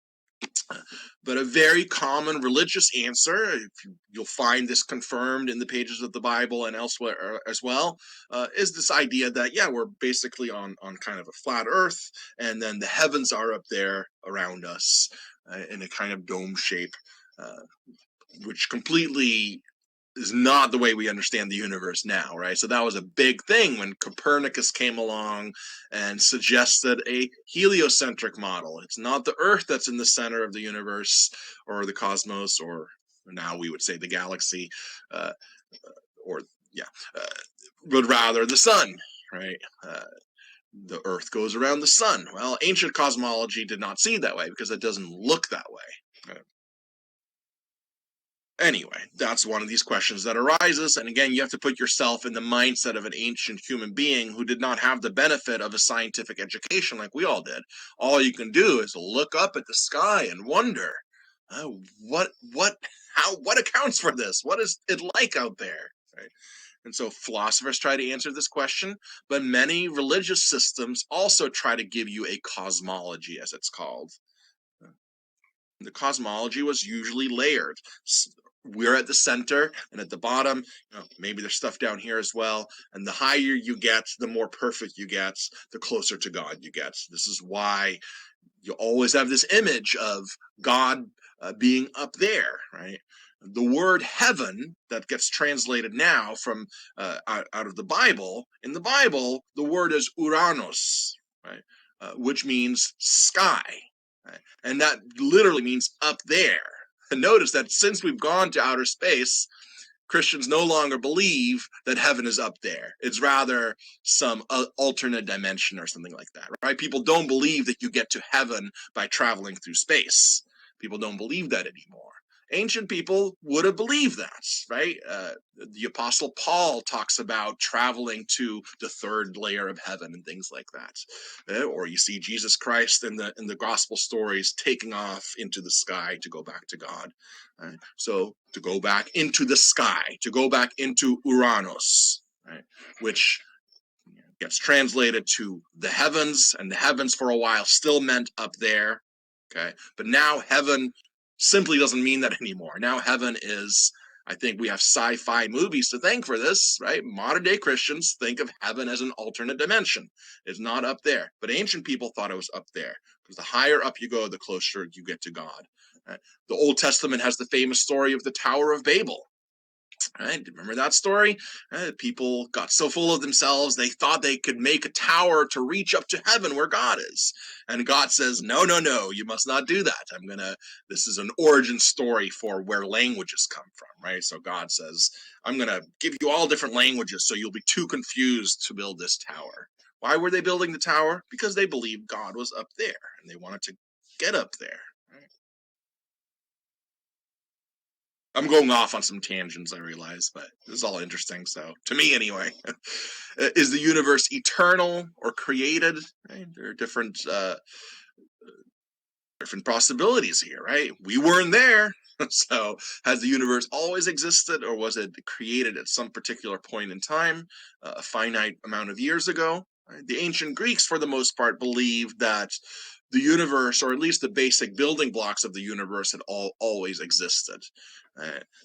But a very common religious answer, you'll find this confirmed in the pages of the Bible and elsewhere as well, is this idea that, yeah, we're basically on kind of a flat earth, and then the heavens are up there around us in a kind of dome shape, which completely is not the way we understand the universe now, right? So that was a big thing when Copernicus came along and suggested a heliocentric model. It's not the Earth that's in the center of the universe or the cosmos, or now we would say the galaxy, uh, or yeah, uh, but rather the sun, right? The Earth goes around the sun. Well, ancient cosmology did not see it that way because it doesn't look that way. Right? Anyway, that's one of these questions that arises. And again, you have to put yourself in the mindset of an ancient human being who did not have the benefit of a scientific education like we all did. All you can do is look up at the sky and wonder, what accounts for this? What is it like out there? Right? And so philosophers try to answer this question, but many religious systems also try to give you a cosmology, as it's called. The cosmology was usually layered. We're at the center, and at the bottom, maybe there's stuff down here as well. And the higher you get, the more perfect you get, the closer to God you get. This is why you always have this image of God being up there, right? The word heaven that gets translated now from out of the Bible, in the Bible, the word is Uranos, right? Which means sky. Right? And that literally means up there. And notice that since we've gone to outer space, Christians no longer believe that heaven is up there. It's rather some alternate dimension or something like that, right? People don't believe that you get to heaven by traveling through space. People don't believe that anymore. Ancient people would have believed that, right? The Apostle Paul talks about traveling to the third layer of heaven and things like that. Or you see Jesus Christ in the gospel stories taking off into the sky to go back to God. Right? So to go back into the sky, to go back into Uranos, right? Which gets translated to the heavens, and the heavens for a while still meant up there. Okay, but now heaven simply doesn't mean that anymore. Now heaven is, I think we have sci-fi movies to thank for this, right? Modern day Christians think of heaven as an alternate dimension. It's not up there, but ancient people thought it was up there, because the higher up you go, the closer you get to God. Right? The Old Testament has the famous story of the Tower of Babel. Right? Remember that story? People got so full of themselves, they thought they could make a tower to reach up to heaven where God is. And God says, no, you must not do that. This is an origin story for where languages come from, right? So God says, I'm going to give you all different languages so you'll be too confused to build this tower. Why were they building the tower? Because they believed God was up there and they wanted to get up there. I'm going off on some tangents, I realize, but this is all interesting. So, to me, anyway, is the universe eternal or created? Right? There are different possibilities here, right? We weren't there, so has the universe always existed, or was it created at some particular point in time, a finite amount of years ago? Right? The ancient Greeks, for the most part, believed that the universe, or at least the basic building blocks of the universe, had always existed.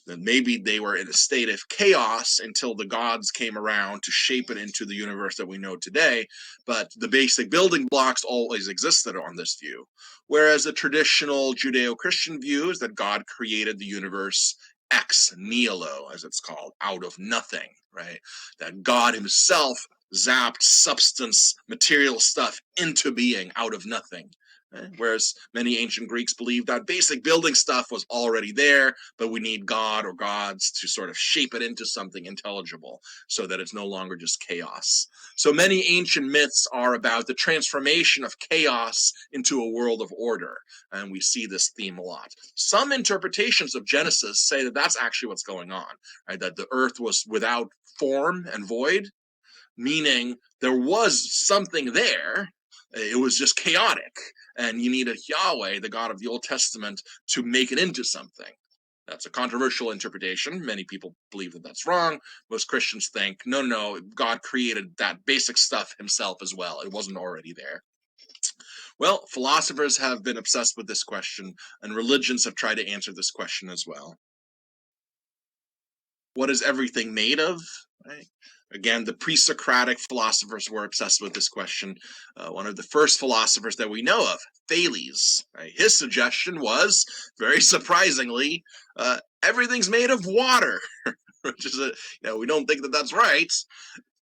Then maybe they were in a state of chaos until the gods came around to shape it into the universe that we know today. But the basic building blocks always existed on this view. Whereas the traditional Judeo-Christian view is that God created the universe ex nihilo, as it's called, out of nothing, right? That God himself zapped substance, material stuff into being out of nothing. Whereas many ancient Greeks believed that basic building stuff was already there, but we need God or gods to sort of shape it into something intelligible so that it's no longer just chaos. So many ancient myths are about the transformation of chaos into a world of order, and we see this theme a lot. Some interpretations of Genesis say that that's actually what's going on, right? That the earth was without form and void, meaning there was something there. It was just chaotic, and you needed Yahweh, the God of the Old Testament, to make it into something. That's a controversial interpretation. Many people believe that that's wrong. Most Christians think, no, God created that basic stuff himself as well. It wasn't already there. Well, philosophers have been obsessed with this question, and religions have tried to answer this question as well. What is everything made of? Right? Again, the pre-Socratic philosophers were obsessed with this question. One of the first philosophers that we know of, Thales, right? His suggestion was, very surprisingly, everything's made of water, which is we don't think that that's right.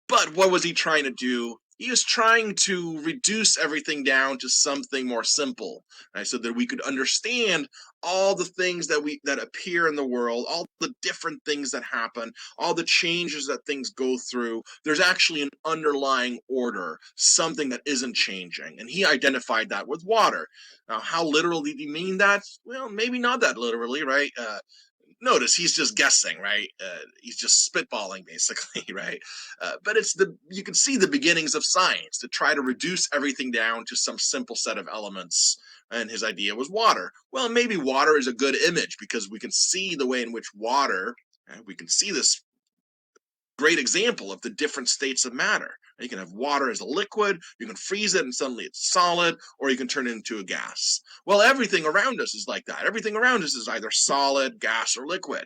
But what was he trying to do? He was trying to reduce everything down to something more simple, right? So that we could understand all the things that appear in the world, all the different things that happen, all the changes that things go through. There's actually an underlying order, something that isn't changing. And he identified that with water. Now, how literally did he mean that? Well, maybe not that literally, right? Notice he's just guessing, right? He's just spitballing, basically, right? But you can see the beginnings of science to try to reduce everything down to some simple set of elements. And his idea was water. Well, maybe water is a good image because we can see the way in which water, we can see this great example of the different states of matter. You can have water as a liquid, you can freeze it and suddenly it's solid, or you can turn it into a gas. Well, everything around us is like that. Everything around us is either solid, gas, or liquid.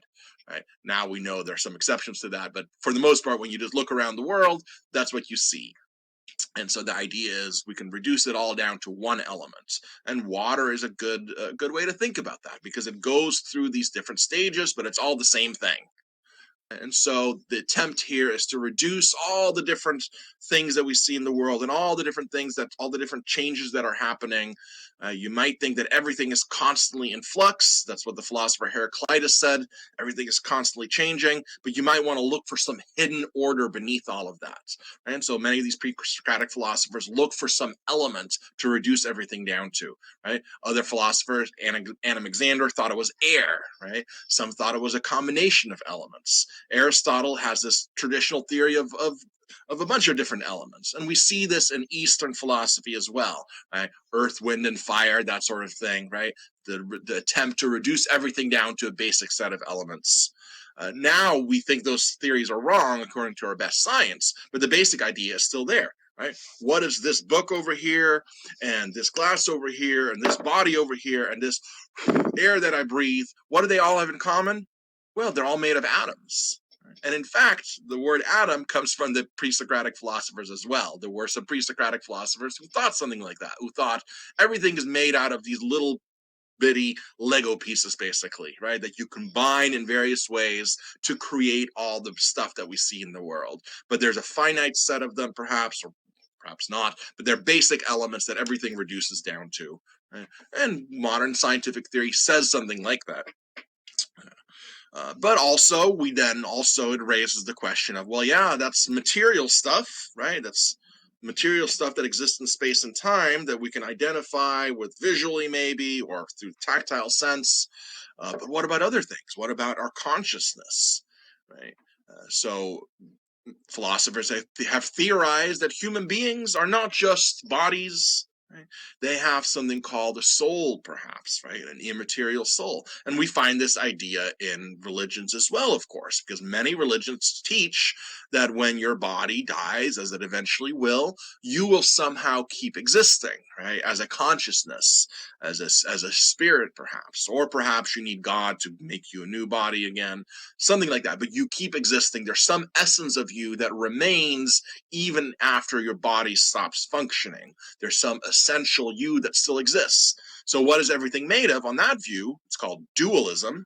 Right? Now we know there's some exceptions to that, but for the most part, when you just look around the world, that's what you see. And so the idea is we can reduce it all down to one element. And water is a good way to think about that because it goes through these different stages, but it's all the same thing. And so the attempt here is to reduce all the different things that we see in the world and all the different changes that are happening. You might think that everything is constantly in flux. That's what the philosopher Heraclitus said. Everything is constantly changing, but you might want to look for some hidden order beneath all of that. And so many of these pre-Socratic philosophers look for some element to reduce everything down to. Right? Other philosophers, Anaxander, thought it was air. Right? Some thought it was a combination of elements. Aristotle has this traditional theory of a bunch of different elements. And we see this in Eastern philosophy as well, right? Earth, wind, and fire, that sort of thing, right? The attempt to reduce everything down to a basic set of elements. Now we think those theories are wrong according to our best science, but the basic idea is still there. Right? What is this book over here, and this glass over here, and this body over here, and this air that I breathe? What do they all have in common? Well, they're all made of atoms. And in fact, the word atom comes from the pre-Socratic philosophers as well. There were some pre-Socratic philosophers who thought something like that, who thought everything is made out of these little bitty Lego pieces, basically, right? That you combine in various ways to create all the stuff that we see in the world. But there's a finite set of them, perhaps, or perhaps not, but they're basic elements that everything reduces down to. Right? And modern scientific theory says something like that. But also, it raises the question of, well, yeah, that's material stuff, right? That's material stuff that exists in space and time that we can identify with visually, maybe, or through tactile sense. But what about other things? What about our consciousness, right? So philosophers have theorized that human beings are not just bodies. Right? They have something called a soul, perhaps, right? An immaterial soul. And we find this idea in religions as well, of course, because many religions teach that when your body dies, as it eventually will, you will somehow keep existing, right? As a consciousness, as a spirit, perhaps. Or perhaps you need God to make you a new body again, something like that. But you keep existing. There's some essence of you that remains even after your body stops functioning. There's some essential you that still exists. So what is everything made of? On that view, it's called dualism,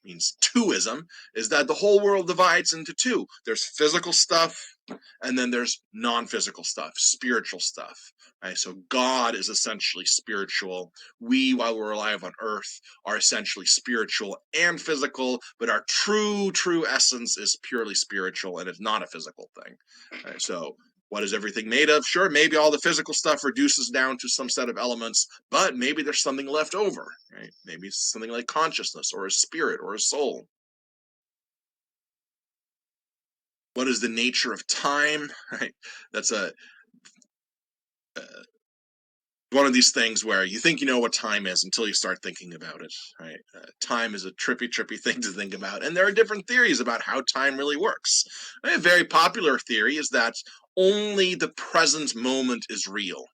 means twoism, is that the whole world divides into two. There's physical stuff, and then there's non-physical stuff, spiritual stuff. Right? So God is essentially spiritual. We, while we're alive on earth, are essentially spiritual and physical, but our true essence is purely spiritual, and it's not a physical thing. Right? So what is everything made of? Sure, maybe all the physical stuff reduces down to some set of elements, but maybe there's something left over, right? Maybe something like consciousness or a spirit or a soul. What is the nature of time? Right? That's one of these things where you think you know what time is until you start thinking about it, right? Time is a trippy thing to think about, and there are different theories about how time really works. A very popular theory is that only the present moment is real.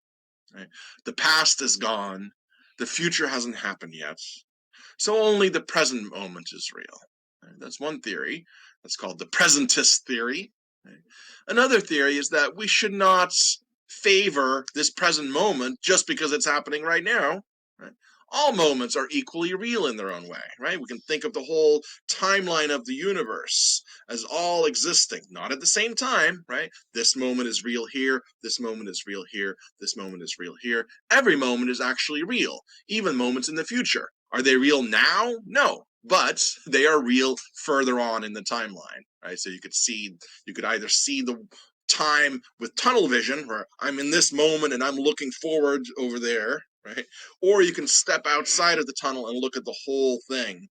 Right? The past is gone, the future hasn't happened yet, so only the present moment is real. Right? That's one theory. That's called the presentist theory. Right? Another theory is that we should not favor this present moment just because it's happening right now. Right? All moments are equally real in their own way, right? We can think of the whole timeline of the universe as all existing, not at the same time, right? This moment is real here, this moment is real here, this moment is real here. Every moment is actually real, even moments in the future. Are they real now? No, but they are real further on in the timeline, right? So you could either see the time with tunnel vision, where I'm in this moment and I'm looking forward over there, right? Or you can step outside of the tunnel and look at the whole thing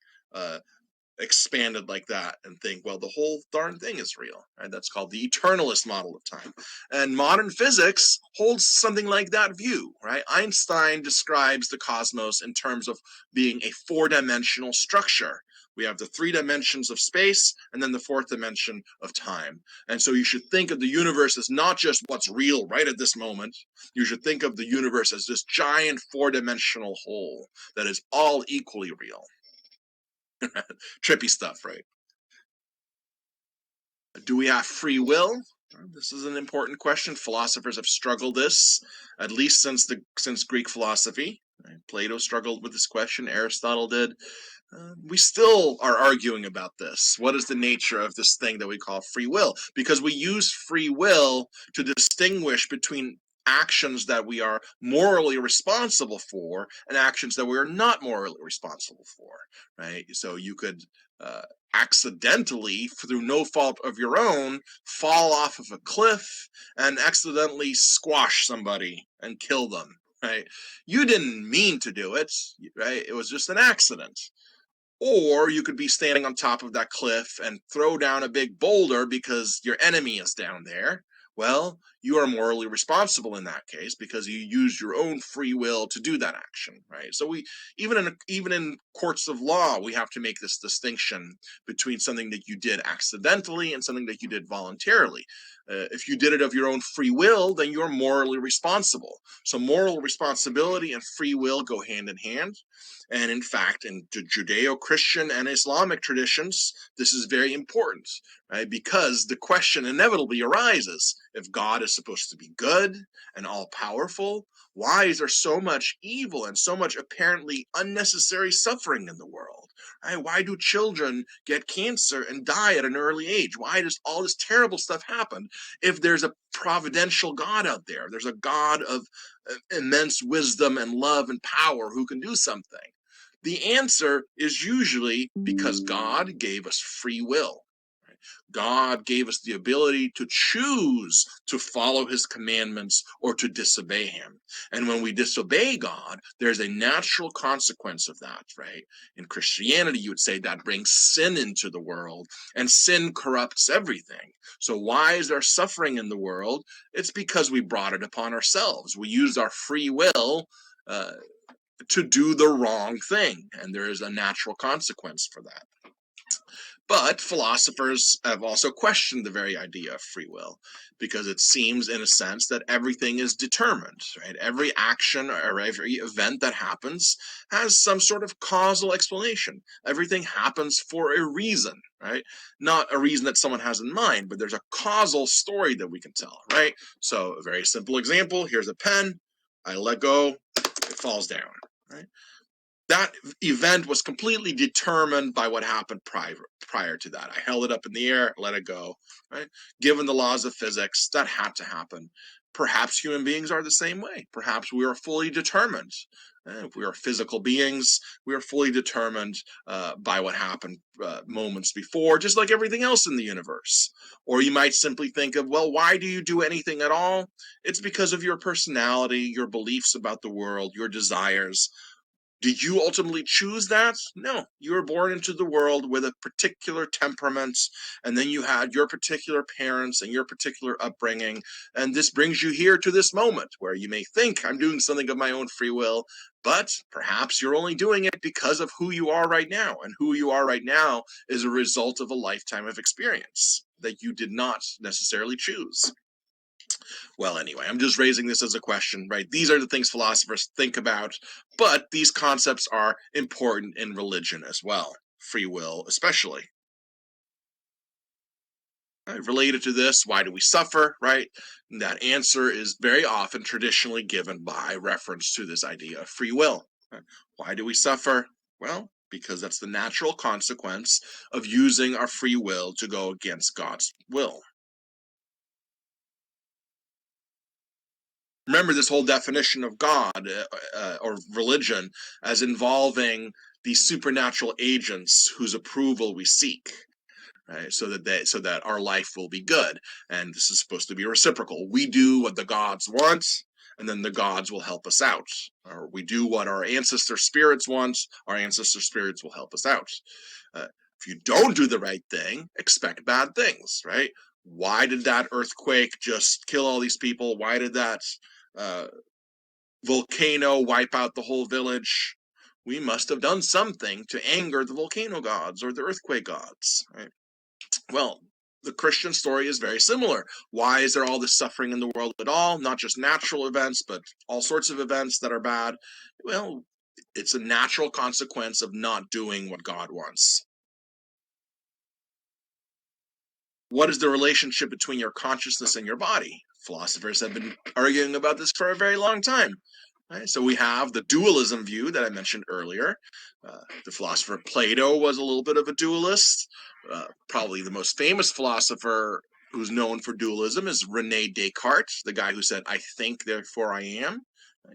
expanded like that and think, well, the whole darn thing is real. Right? That's called the eternalist model of time. And modern physics holds something like that view, right? Einstein describes the cosmos in terms of being a four-dimensional structure. We have the three dimensions of space and then the fourth dimension of time. And so you should think of the universe as not just what's real right at this moment. You should think of the universe as this giant four-dimensional whole that is all equally real. Trippy stuff, right? Do we have free will? This is an important question. Philosophers have struggled this at least since Greek philosophy. Plato struggled with this question. Aristotle did. We still are arguing about this. What is the nature of this thing that we call free will? Because we use free will to distinguish between actions that we are morally responsible for and actions that we are not morally responsible for, right? So you could accidentally, through no fault of your own, fall off of a cliff and accidentally squash somebody and kill them, right? You didn't mean to do it, right? It was just an accident. Or you could be standing on top of that cliff and throw down a big boulder because your enemy is down there. Well, you are morally responsible in that case because you used your own free will to do that action, right? So we even in courts of law, we have to make this distinction between something that you did accidentally and something that you did voluntarily. If you did it of your own free will, then you're morally responsible. So moral responsibility and free will go hand in hand. And in fact, in the Judeo-Christian and Islamic traditions, this is very important, right? Because the question inevitably arises, if God is supposed to be good and all-powerful, why is there so much evil and so much apparently unnecessary suffering in the world? Right? Why do children get cancer and die at an early age? Why does all this terrible stuff happen if there's a providential God out there? There's a God of immense wisdom and love and power who can do something. The answer is usually because God gave us free will. God gave us the ability to choose to follow his commandments or to disobey him. And when we disobey God, there's a natural consequence of that, right? In Christianity, you would say that brings sin into the world, and sin corrupts everything. So why is there suffering in the world? It's because we brought it upon ourselves. We used our free will to do the wrong thing, and there is a natural consequence for that. But philosophers have also questioned the very idea of free will, because it seems, in a sense, that everything is determined, right? Every action or every event that happens has some sort of causal explanation. Everything happens for a reason, right? Not a reason that someone has in mind, but there's a causal story that we can tell, right? So a very simple example, here's a pen, I let go, it falls down. Right? That event was completely determined by what happened prior to that. I held it up in the air, let it go. Right? Given the laws of physics, that had to happen. Perhaps human beings are the same way. Perhaps we are fully determined. If we are physical beings, we are fully determined by what happened moments before, just like everything else in the universe. Or you might simply think of, well, why do you do anything at all? It's because of your personality, your beliefs about the world, your desires. Did you ultimately choose that? No, you were born into the world with a particular temperament, and then you had your particular parents and your particular upbringing, and this brings you here to this moment where you may think, I'm doing something of my own free will, but perhaps you're only doing it because of who you are right now, and who you are right now is a result of a lifetime of experience that you did not necessarily choose. Well, anyway, I'm just raising this as a question, right? These are the things philosophers think about, but these concepts are important in religion as well, free will especially. Right? Related to this, why do we suffer, right? And that answer is very often traditionally given by reference to this idea of free will. Right? Why do we suffer? Well, because that's the natural consequence of using our free will to go against God's will. Remember this whole definition of God or religion as involving these supernatural agents whose approval we seek, right? So that our life will be good, and this is supposed to be reciprocal. We do what the gods want, and then the gods will help us out. Or we do what our ancestor spirits want, our ancestor spirits will help us out. If you don't do the right thing, expect bad things, right? Why did that earthquake just kill all these people? Why did that volcano wipe out the whole village? We must have done something to anger the volcano gods or the earthquake gods, right? Well, the Christian story is very similar. Why is there all this suffering in the world at all? Not just natural events, but all sorts of events that are bad. Well, it's a natural consequence of not doing what God wants. What is the relationship between your consciousness and your body? Philosophers have been arguing about this for a very long time. Right? So we have the dualism view that I mentioned earlier. The philosopher Plato was a little bit of a dualist. Probably the most famous philosopher who's known for dualism is Rene Descartes, the guy who said, I think, therefore I am.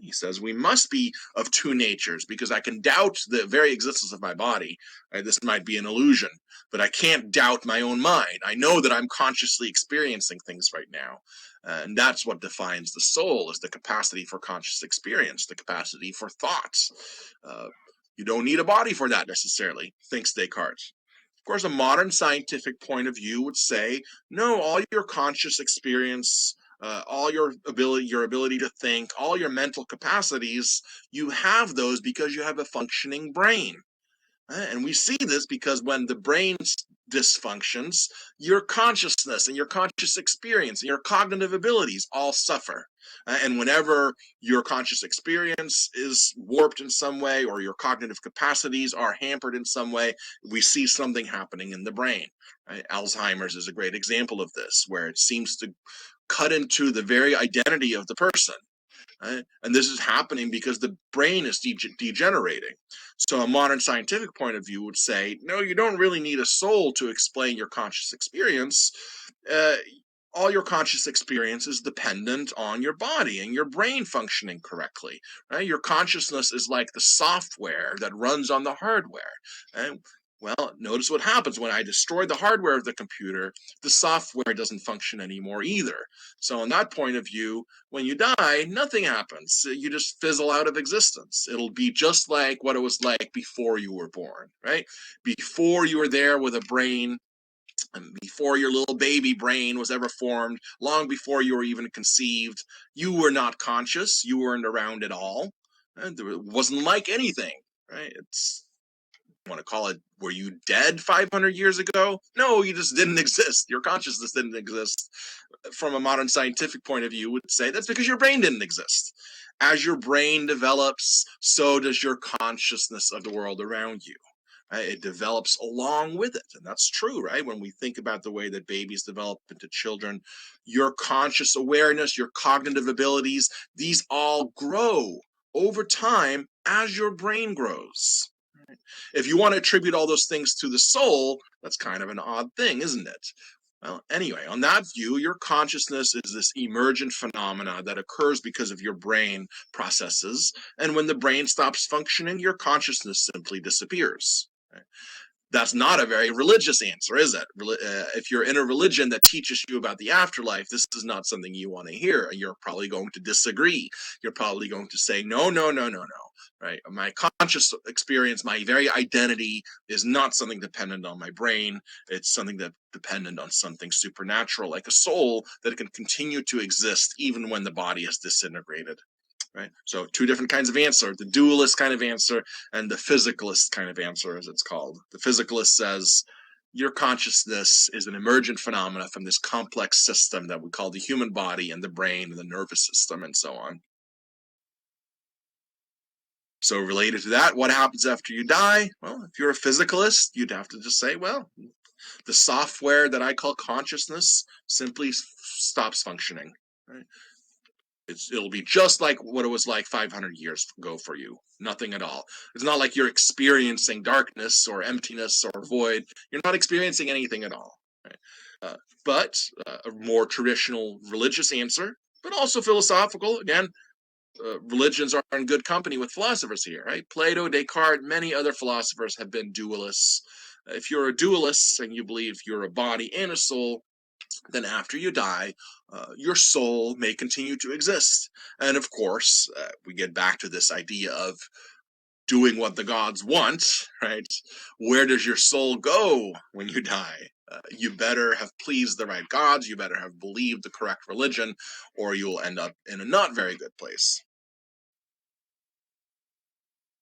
He says we must be of two natures because I can doubt the very existence of my body. Right? This might be an illusion, but I can't doubt my own mind. I know that I'm consciously experiencing things right now. And that's what defines the soul, is the capacity for conscious experience, the capacity for thoughts. You don't need a body for that necessarily, thinks Descartes. Of course, a modern scientific point of view would say, no, all your conscious experience, all your ability to think, all your mental capacities, you have those because you have a functioning brain. And we see this because when the brain dysfunctions, your consciousness and your conscious experience and your cognitive abilities all suffer. And whenever your conscious experience is warped in some way or your cognitive capacities are hampered in some way, we see something happening in the brain. Right? Alzheimer's is a great example of this, where it seems to cut into the very identity of the person. Right? And this is happening because the brain is degenerating. So a modern scientific point of view would say, no, you don't really need a soul to explain your conscious experience. All your conscious experience is dependent on your body and your brain functioning correctly. Right? Your consciousness is like the software that runs on the hardware. Right? Well, notice what happens when I destroy the hardware of the computer, the software doesn't function anymore either. So in that point of view, when you die, nothing happens. You just fizzle out of existence. It'll be just like what it was like before you were born, right? Before you were there with a brain, and before your little baby brain was ever formed, long before you were even conceived, you were not conscious. You weren't around at all. And it wasn't like anything, right? It's, want to call it, were you dead 500 years ago? No, you just didn't exist. Your consciousness didn't exist. From a modern scientific point of view, would say that's because your brain didn't exist. As your brain develops, so does your consciousness of the world around you. Right? It develops along with it. And that's true, right? When we think about the way that babies develop into children, your conscious awareness, your cognitive abilities, these all grow over time as your brain grows. If you want to attribute all those things to the soul, that's kind of an odd thing, isn't it? Well, anyway, on that view, your consciousness is this emergent phenomena that occurs because of your brain processes, and when the brain stops functioning, your consciousness simply disappears. That's not a very religious answer, is it? If you're in a religion that teaches you about the afterlife, this is not something you want to hear. You're probably going to disagree. You're probably going to say, no, no, no, no, no. Right? My conscious experience, my very identity is not something dependent on my brain. It's something that dependent on something supernatural, like a soul that can continue to exist even when the body is disintegrated. Right? So two different kinds of answer, the dualist kind of answer and the physicalist kind of answer, as it's called. The physicalist says your consciousness is an emergent phenomena from this complex system that we call the human body and the brain and the nervous system and so on. So related to that, what happens after you die? Well, if you're a physicalist, you'd have to just say, well, the software that I call consciousness simply stops functioning. Right? It'll be just like what it was like 500 years ago for you. Nothing at all. It's not like you're experiencing darkness or emptiness or void. You're not experiencing anything at all. Right? But a more traditional religious answer, but also philosophical. Again, religions are in good company with philosophers here, right? Plato, Descartes, many other philosophers have been dualists. If you're a dualist and you believe you're a body and a soul, then after you die, your soul may continue to exist. And of course, we get back to this idea of doing what the gods want, right? Where does your soul go when you die? You better have pleased the right gods, you better have believed the correct religion, or you'll end up in a not very good place.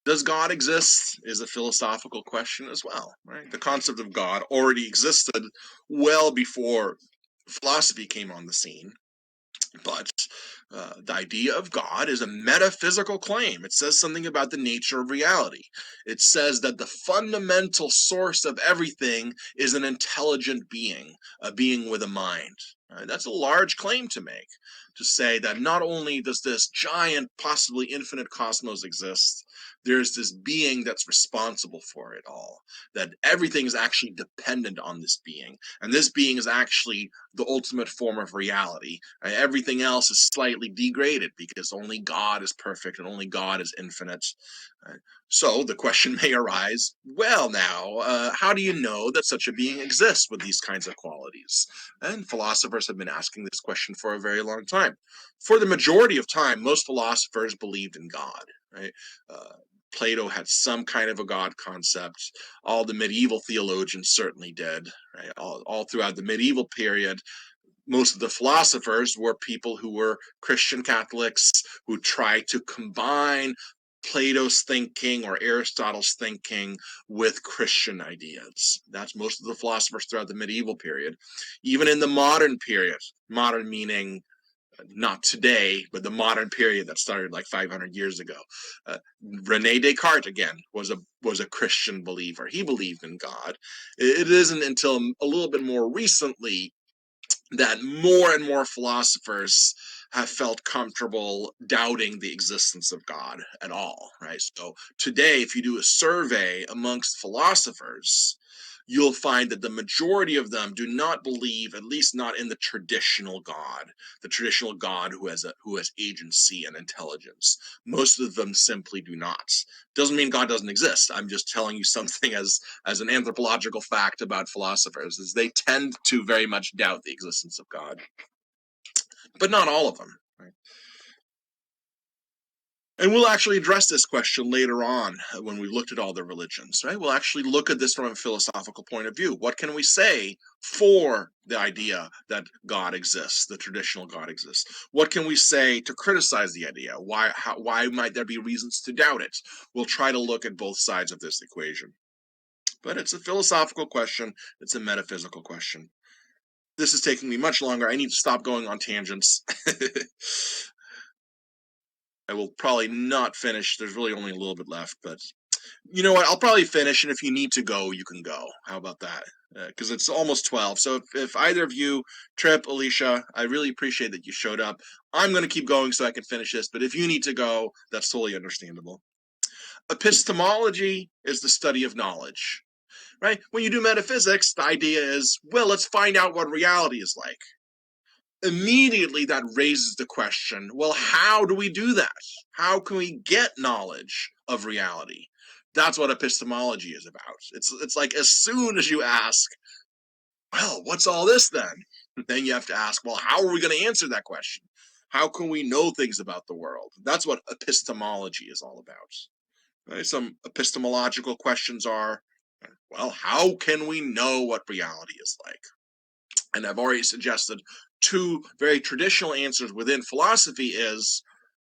Does God exist is a philosophical question as well, right? The concept of God already existed well before philosophy came on the scene. But the idea of God is a metaphysical claim. It says something about the nature of reality. It says that the fundamental source of everything is an intelligent being, a being with a mind. That's a large claim to make, to say that not only does this giant, possibly infinite cosmos exist, there's this being that's responsible for it all, that everything is actually dependent on this being. And this being is actually the ultimate form of reality. Everything else is slightly degraded because only God is perfect and only God is infinite. So the question may arise, well now, how do you know that such a being exists with these kinds of qualities? And philosophers have been asking this question for a very long time. For the majority of time, most philosophers believed in God. Right? Plato had some kind of a God concept. All the medieval theologians certainly did. Right? All throughout the medieval period, most of the philosophers were people who were Christian Catholics who tried to combine Plato's thinking or Aristotle's thinking with Christian ideas. That's most of the philosophers throughout the medieval period. Even in the modern period, modern meaning not today, but the modern period that started like 500 years ago. Rene Descartes again was a Christian believer. He believed in God. It isn't until a little bit more recently that more and more philosophers have felt comfortable doubting the existence of God at all, right? So today, if you do a survey amongst philosophers, you'll find that the majority of them do not believe, at least not in the traditional God who has agency and intelligence. Most of them simply do not. Doesn't mean God doesn't exist. I'm just telling you something as an anthropological fact about philosophers, is they tend to very much doubt the existence of God. But not all of them. Right? And we'll actually address this question later on when we've looked at all the religions, right? We'll actually look at this from a philosophical point of view. What can we say for the idea that God exists, the traditional God exists? What can we say to criticize the idea? Why might there be reasons to doubt it? We'll try to look at both sides of this equation. But it's a philosophical question. It's a metaphysical question. This is taking me much longer. I need to stop going on tangents. I will probably not finish. There's really only a little bit left, but you know what? I'll probably finish, and if you need to go, you can go. How about that? Because it's almost 12. So if either of you, Trip, Alicia, I really appreciate that you showed up. I'm going to keep going so I can finish this, but if you need to go, that's totally understandable. Epistemology is the study of knowledge, right? When you do metaphysics, the idea is, well, let's find out what reality is like. Immediately that raises the question, well, how do we do that? How can we get knowledge of reality? That's what epistemology is about. It's like as soon as you ask, well, what's all this then? Then you have to ask, well, how are we going to answer that question? How can we know things about the world? That's what epistemology is all about. Right? Some epistemological questions are, well, how can we know what reality is like? And I've already suggested two very traditional answers within philosophy is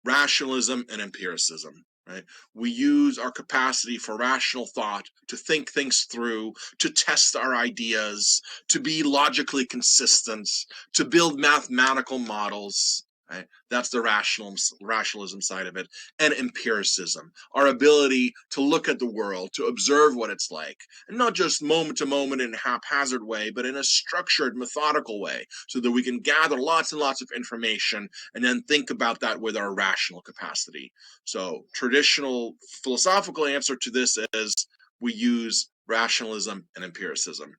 rationalism and empiricism. Right? We use our capacity for rational thought to think things through, to test our ideas, to be logically consistent, to build mathematical models. Right? That's the rationalism side of it. And empiricism, our ability to look at the world, to observe what it's like, and not just moment to moment in a haphazard way, but in a structured, methodical way, so that we can gather lots and lots of information and then think about that with our rational capacity. So traditional philosophical answer to this is we use rationalism and empiricism.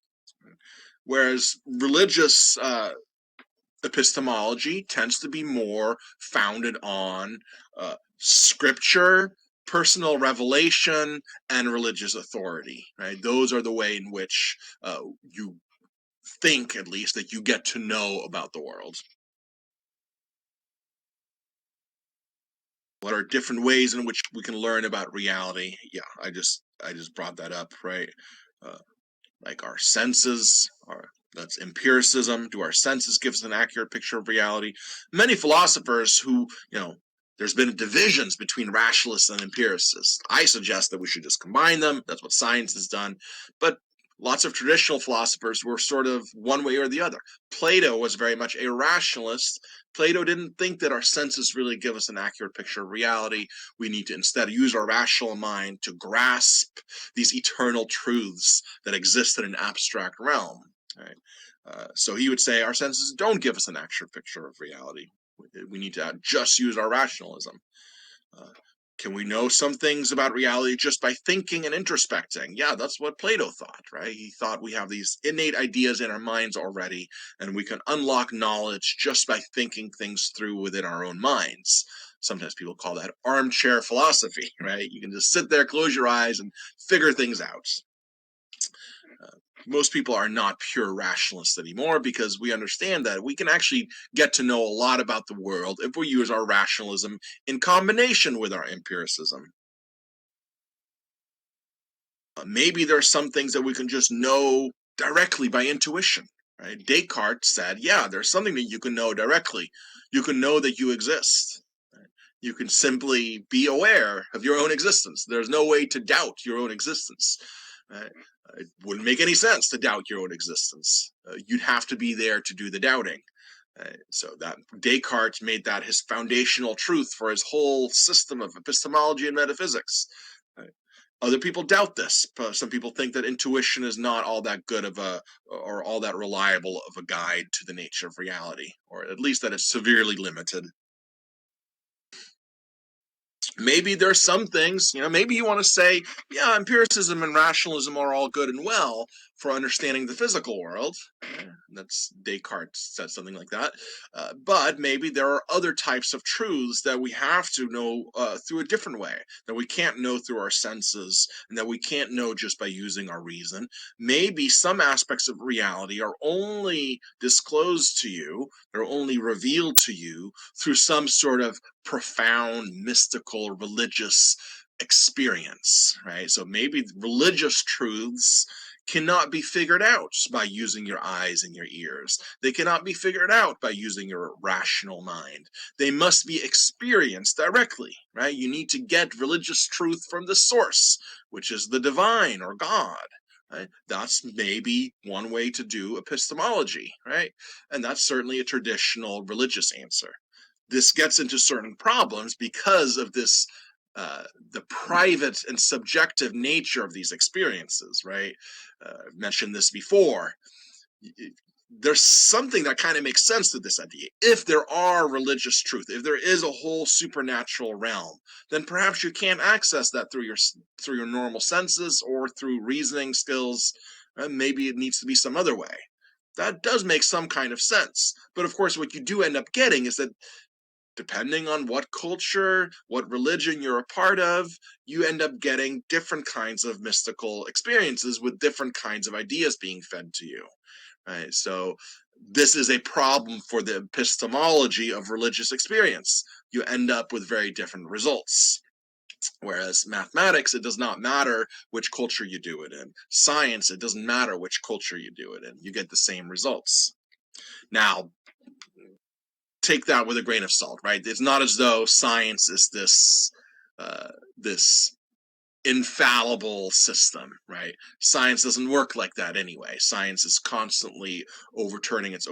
Whereas religious epistemology tends to be more founded on scripture, personal revelation, and religious authority. Right? Those are the way in which you think, at least, that you get to know about the world. What are different ways in which we can learn about reality? Yeah, I just brought that up, right? Like our senses, that's empiricism. Do our senses give us an accurate picture of reality? Many philosophers who, there's been divisions between rationalists and empiricists. I suggest that we should just combine them. That's what science has done. But lots of traditional philosophers were sort of one way or the other. Plato was very much a rationalist. Plato didn't think that our senses really give us an accurate picture of reality. We need to instead use our rational mind to grasp these eternal truths that exist in an abstract realm. Right? So he would say our senses don't give us an accurate picture of reality. We need to just use our rationalism. Can we know some things about reality just by thinking and introspecting? Yeah, that's what Plato thought, right? He thought we have these innate ideas in our minds already, and we can unlock knowledge just by thinking things through within our own minds. Sometimes people call that armchair philosophy, right? You can just sit there, close your eyes, and figure things out. Most people are not pure rationalists anymore because we understand that we can actually get to know a lot about the world if we use our rationalism in combination with our empiricism. Maybe there are some things that we can just know directly by intuition. Right? Descartes said, yeah, there's something that you can know directly. You can know that you exist. Right? You can simply be aware of your own existence. There's no way to doubt your own existence. Right? It wouldn't make any sense to doubt your own existence. You'd have to be there to do the doubting. So that Descartes made that his foundational truth for his whole system of epistemology and metaphysics. Right? Other people doubt this. Some people think that intuition is not all that good of or all that reliable of a guide to the nature of reality, or at least that it's severely limited. Maybe there's some things, maybe you want to say, yeah, empiricism and rationalism are all good and well for understanding the physical world. That's Descartes said something like that. But maybe there are other types of truths that we have to know through a different way, that we can't know through our senses, and that we can't know just by using our reason. Maybe some aspects of reality are only disclosed to you, they're only revealed to you through some sort of profound, mystical, religious experience, right? So maybe religious truths cannot be figured out by using your eyes and your ears. They cannot be figured out by using your rational mind. They must be experienced directly, right? You need to get religious truth from the source, which is the divine or God. Right? That's maybe one way to do epistemology, right? And that's certainly a traditional religious answer. This gets into certain problems because of this the private and subjective nature of these experiences, right? I've mentioned this before. There's something that kind of makes sense to this idea. If there are religious truth, if there is a whole supernatural realm, then perhaps you can't access that through your normal senses or through reasoning skills. Maybe it needs to be some other way. That does make some kind of sense. But of course, what you do end up getting is that depending on what culture, what religion you're a part of, you end up getting different kinds of mystical experiences with different kinds of ideas being fed to you. Right? So this is a problem for the epistemology of religious experience. You end up with very different results. Whereas mathematics, it does not matter which culture you do it in. Science, it doesn't matter which culture you do it in. You get the same results. Now, take that with a grain of salt, right? It's not as though science is this infallible system, right? Science doesn't work like that anyway. Science is constantly overturning its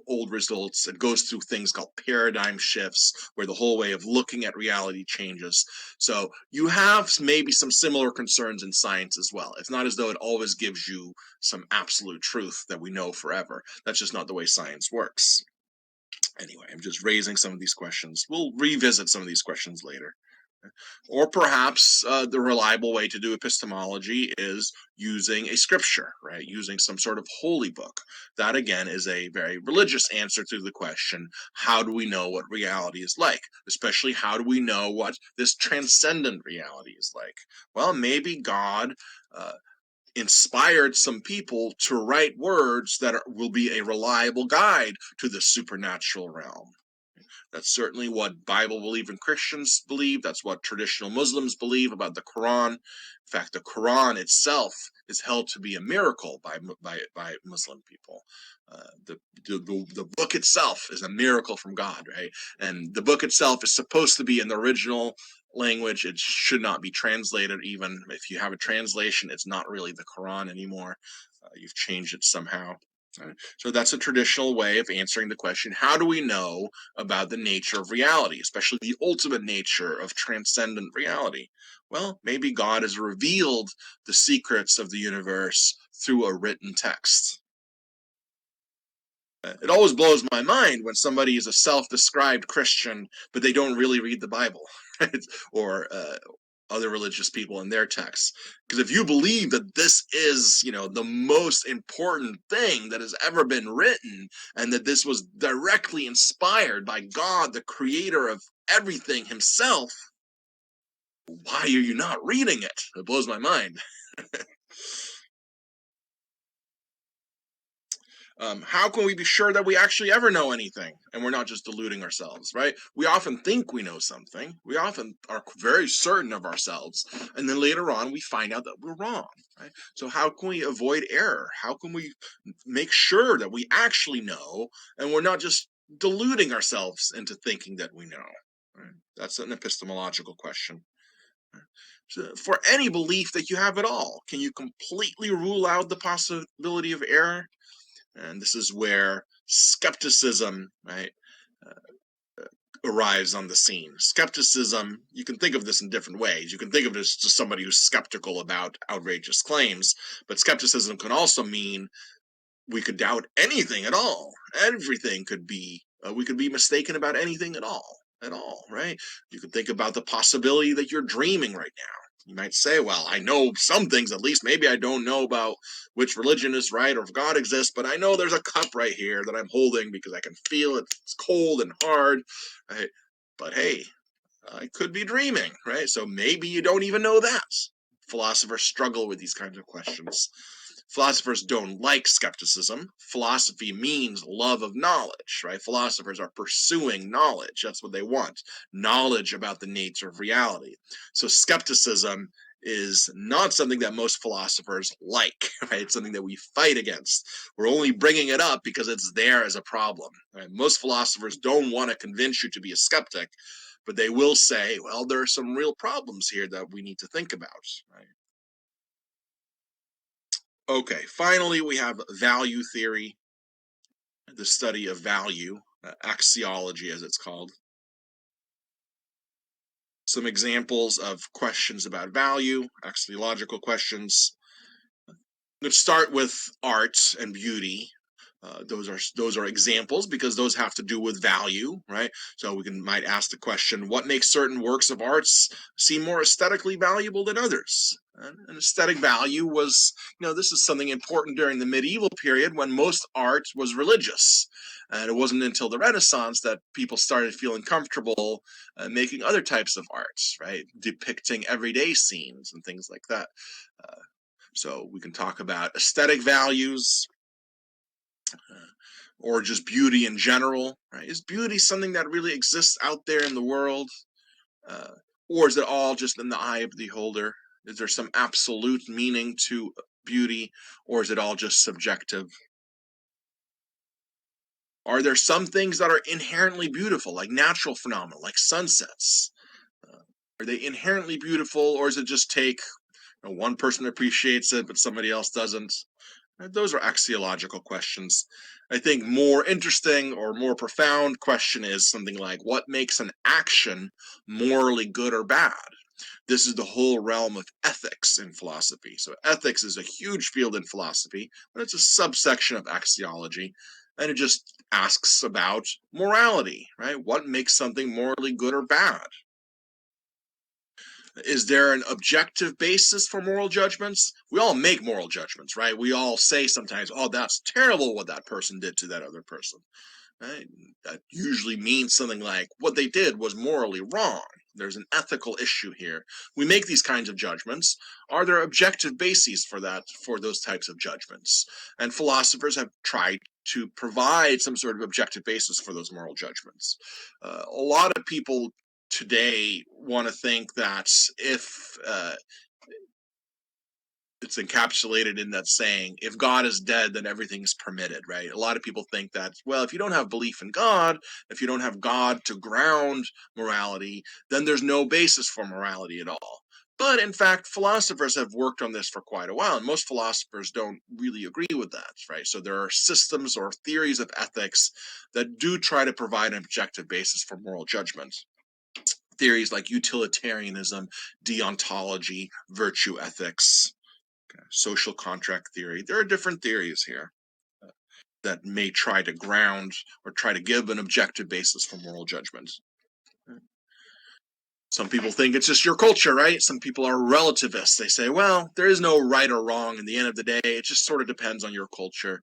old results. It goes through things called paradigm shifts, where the whole way of looking at reality changes. So you have maybe some similar concerns in science as well. It's not as though it always gives you some absolute truth that we know forever. That's just not the way science works. Anyway, I'm just raising some of these questions. We'll revisit some of these questions later. Or perhaps the reliable way to do epistemology is using a scripture, right? Using some sort of holy book. That, again, is a very religious answer to the question, how do we know what reality is like? Especially, how do we know what this transcendent reality is like? Well, maybe God inspired some people to write words that will be a reliable guide to the supernatural realm. That's certainly what Bible-believing Christians believe. That's what traditional Muslims believe about the Quran. In fact, the Quran itself is held to be a miracle by Muslim people. The book itself is a miracle from God, right? And the book itself is supposed to be in the original language. It should not be translated. Even if you have a translation, it's not really the Quran anymore. You've changed it somehow. So that's a traditional way of answering the question, how do we know about the nature of reality, especially the ultimate nature of transcendent reality? Well, maybe God has revealed the secrets of the universe through a written text. It always blows my mind when somebody is a self-described Christian, but they don't really read the Bible, right? Or other religious people in their texts. Because if you believe that this is, the most important thing that has ever been written, and that this was directly inspired by God, the creator of everything himself, why are you not reading it? It blows my mind. How can we be sure that we actually ever know anything and we're not just deluding ourselves, right? We often think we know something. We often are very certain of ourselves. And then later on, we find out that we're wrong, right? So how can we avoid error? How can we make sure that we actually know and we're not just deluding ourselves into thinking that we know? Right? That's an epistemological question. So for any belief that you have at all, can you completely rule out the possibility of error? And this is where skepticism, right, arrives on the scene. Skepticism, you can think of this in different ways. You can think of it as just somebody who's skeptical about outrageous claims, but skepticism can also mean we could doubt anything at all. Everything could be, we could be mistaken about anything at all, right? You could think about the possibility that you're dreaming right now. You might say, well, I know some things, at least maybe I don't know about which religion is right or if God exists, but I know there's a cup right here that I'm holding because I can feel it. It's cold and hard, right? But hey, I could be dreaming, right? So maybe you don't even know that. Philosophers struggle with these kinds of questions. Philosophers don't like skepticism. Philosophy means love of knowledge, right? Philosophers are pursuing knowledge. That's what they want. Knowledge about the nature of reality. So skepticism is not something that most philosophers like, right? It's something that we fight against. We're only bringing it up because it's there as a problem, right? Most philosophers don't want to convince you to be a skeptic, but they will say, well, there are some real problems here that we need to think about, right? Okay, finally, we have value theory, the study of value, axiology as it's called. Some examples of questions about value, axiological questions. Let's start with art and beauty. Those are examples because those have to do with value, right? So we might ask the question, what makes certain works of arts seem more aesthetically valuable than others? And aesthetic value was, this is something important during the medieval period when most art was religious. And it wasn't until the Renaissance that people started feeling comfortable making other types of arts, right? Depicting everyday scenes and things like that. So we can talk about aesthetic values or just beauty in general, right? Is beauty something that really exists out there in the world? Or is it all just in the eye of the beholder? Is there some absolute meaning to beauty, or is it all just subjective? Are there some things that are inherently beautiful, like natural phenomena, like sunsets? Are they inherently beautiful, or does it just take one person appreciates it, but somebody else doesn't? Those are axiological questions. I think more interesting or more profound question is something like, what makes an action morally good or bad? This is the whole realm of ethics in philosophy. So ethics is a huge field in philosophy, but it's a subsection of axiology, and it just asks about morality, right? What makes something morally good or bad? Is there an objective basis for moral judgments? We all make moral judgments, right? We all say sometimes, oh, that's terrible what that person did to that other person. Right? That usually means something like what they did was morally wrong. There's an ethical issue here. We make these kinds of judgments. Are there objective bases for that, for those types of judgments? And philosophers have tried to provide some sort of objective basis for those moral judgments. A lot of people today want to think that if it's encapsulated in that saying, if God is dead, then everything's permitted, right? A lot of people think that, well, if you don't have belief in God, if you don't have God to ground morality, then there's no basis for morality at all. But in fact, philosophers have worked on this for quite a while, and most philosophers don't really agree with that, right? So there are systems or theories of ethics that do try to provide an objective basis for moral judgment. Theories like utilitarianism, deontology, virtue ethics, social contract theory. There are different theories here that may try to ground or try to give an objective basis for moral judgment. Some people think it's just your culture, right? Some people are relativists. They say, well, there is no right or wrong in the end of the day. It just sort of depends on your culture.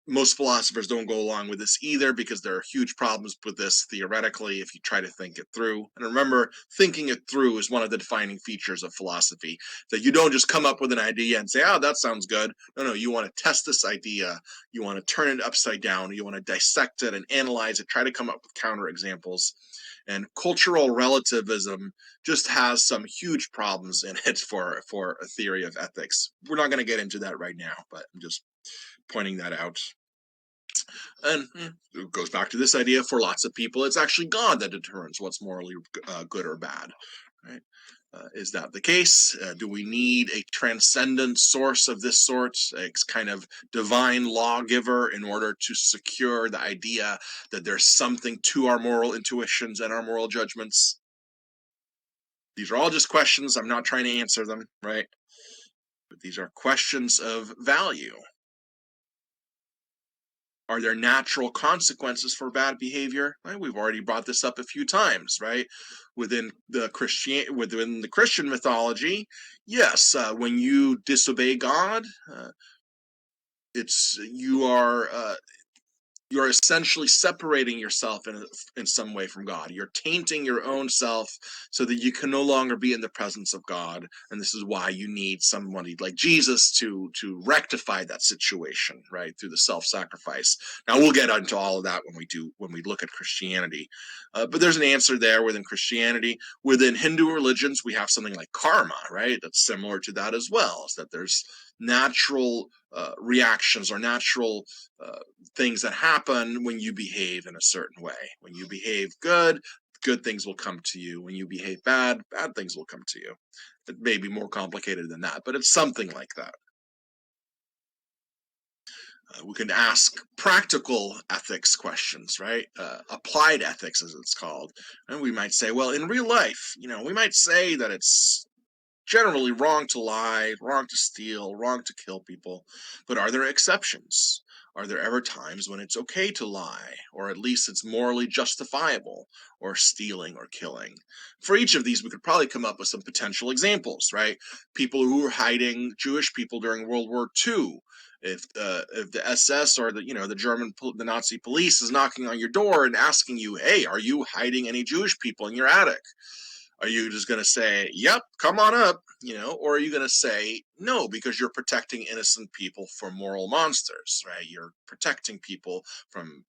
Most philosophers don't go along with this either because there are huge problems with this theoretically if you try to think it through. And remember, thinking it through is one of the defining features of philosophy, that you don't just come up with an idea and say, oh, that sounds good. No, you want to test this idea. You want to turn it upside down. You want to dissect it and analyze it, try to come up with counterexamples. And cultural relativism just has some huge problems in it for a theory of ethics. We're not going to get into that right now, but I'm just pointing that out. And it goes back to this idea, for lots of people, it's actually God that determines what's morally good or bad, right? Is that the case? Do we need a transcendent source of this sort, a kind of divine lawgiver, in order to secure the idea that there's something to our moral intuitions and our moral judgments? These are all just questions. I'm not trying to answer them, right? But these are questions of value. Are there natural consequences for bad behavior? Right? We've already brought this up a few times, right? Within the Christian mythology, yes, when you disobey God, you're essentially separating yourself in some way from God. You're tainting your own self so that you can no longer be in the presence of God. And this is why you need somebody like Jesus to rectify that situation, right? Through the self-sacrifice. Now we'll get into all of that when we look at Christianity. But there's an answer there within Christianity. Within Hindu religions, we have something like karma, right? That's similar to that as well. Is that there's natural reactions or natural things that happen when you behave in a certain way. When you behave good things will come to you. When you behave bad things will come to you. It may be more complicated than that, but it's something like that. We can ask practical ethics questions, right? Applied ethics, as it's called. And we might say, well, in real life, we might say that it's generally wrong to lie, wrong to steal, wrong to kill people. But are there exceptions? Are there ever times when it's okay to lie, or at least it's morally justifiable, or stealing or killing? For each of these, we could probably come up with some potential examples, right? People who were hiding Jewish people during World War II. If the SS or the Nazi police is knocking on your door and asking you, hey, are you hiding any Jewish people in your attic? Are you just going to say, yep, come on up, or are you going to say no, because you're protecting innocent people from moral monsters, right? You're protecting people from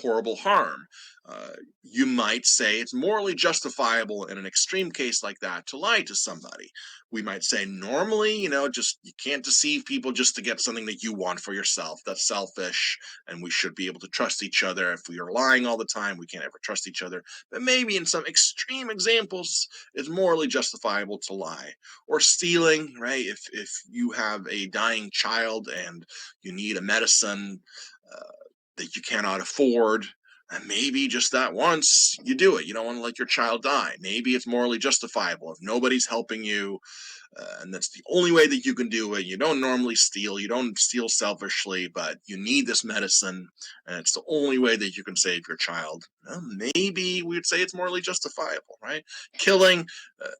horrible harm. You might say it's morally justifiable in an extreme case like that to lie to somebody. We might say normally, just you can't deceive people just to get something that you want for yourself. That's selfish, and we should be able to trust each other. If we are lying all the time, we can't ever trust each other. But maybe in some extreme examples, it's morally justifiable to lie. Or stealing, right? If you have a dying child and you need a medicine that you cannot afford, and maybe just that once you do it. You don't want to let your child die. Maybe it's morally justifiable if nobody's helping you, and that's the only way that you can do it. You don't normally steal. You don't steal selfishly, but you need this medicine, and it's the only way that you can save your child. Well, maybe we would say it's morally justifiable, right? Killing,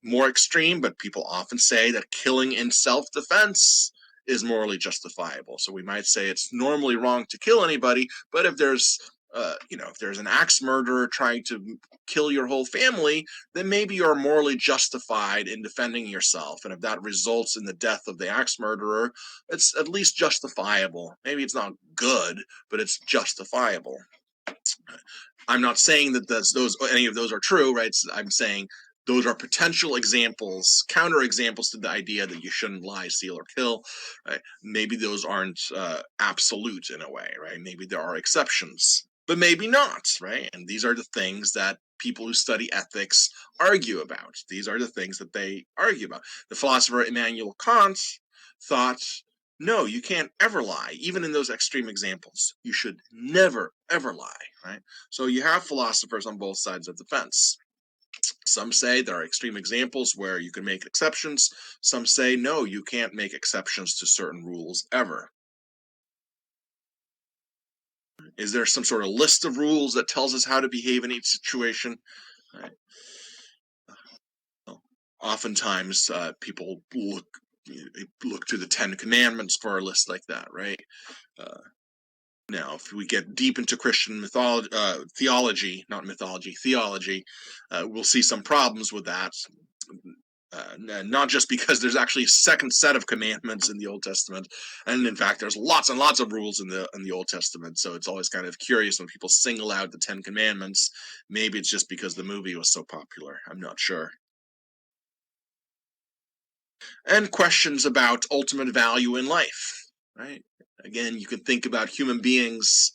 more extreme, but people often say that killing in self-defense is morally justifiable. So we might say it's normally wrong to kill anybody, but if there's if there's an axe murderer trying to kill your whole family, then maybe you're morally justified in defending yourself. And if that results in the death of the axe murderer, it's at least justifiable. Maybe it's not good, but it's justifiable. I'm not saying that any of those are true, right? I'm saying those are potential examples, counter examples to the idea that you shouldn't lie, steal, or kill. Right? Maybe those aren't absolute in a way, right? Maybe there are exceptions, but maybe not, right? And these are the things that people who study ethics argue about. These are the things that they argue about. The philosopher Immanuel Kant thought, no, you can't ever lie, even in those extreme examples. You should never, ever lie, right? So you have philosophers on both sides of the fence. Some say there are extreme examples where you can make exceptions. Some say, no, you can't make exceptions to certain rules ever. Is there some sort of list of rules that tells us how to behave in each situation? Right. Well, oftentimes, people look to the Ten Commandments for a list like that, right? Now, if we get deep into Christian theology, we'll see some problems with that. Not just because there's actually a second set of commandments in the Old Testament, and in fact, there's lots and lots of rules in the Old Testament. So it's always kind of curious when people single out the Ten Commandments. Maybe it's just because the movie was so popular. I'm not sure. And questions about ultimate value in life, right? Again, you can think about human beings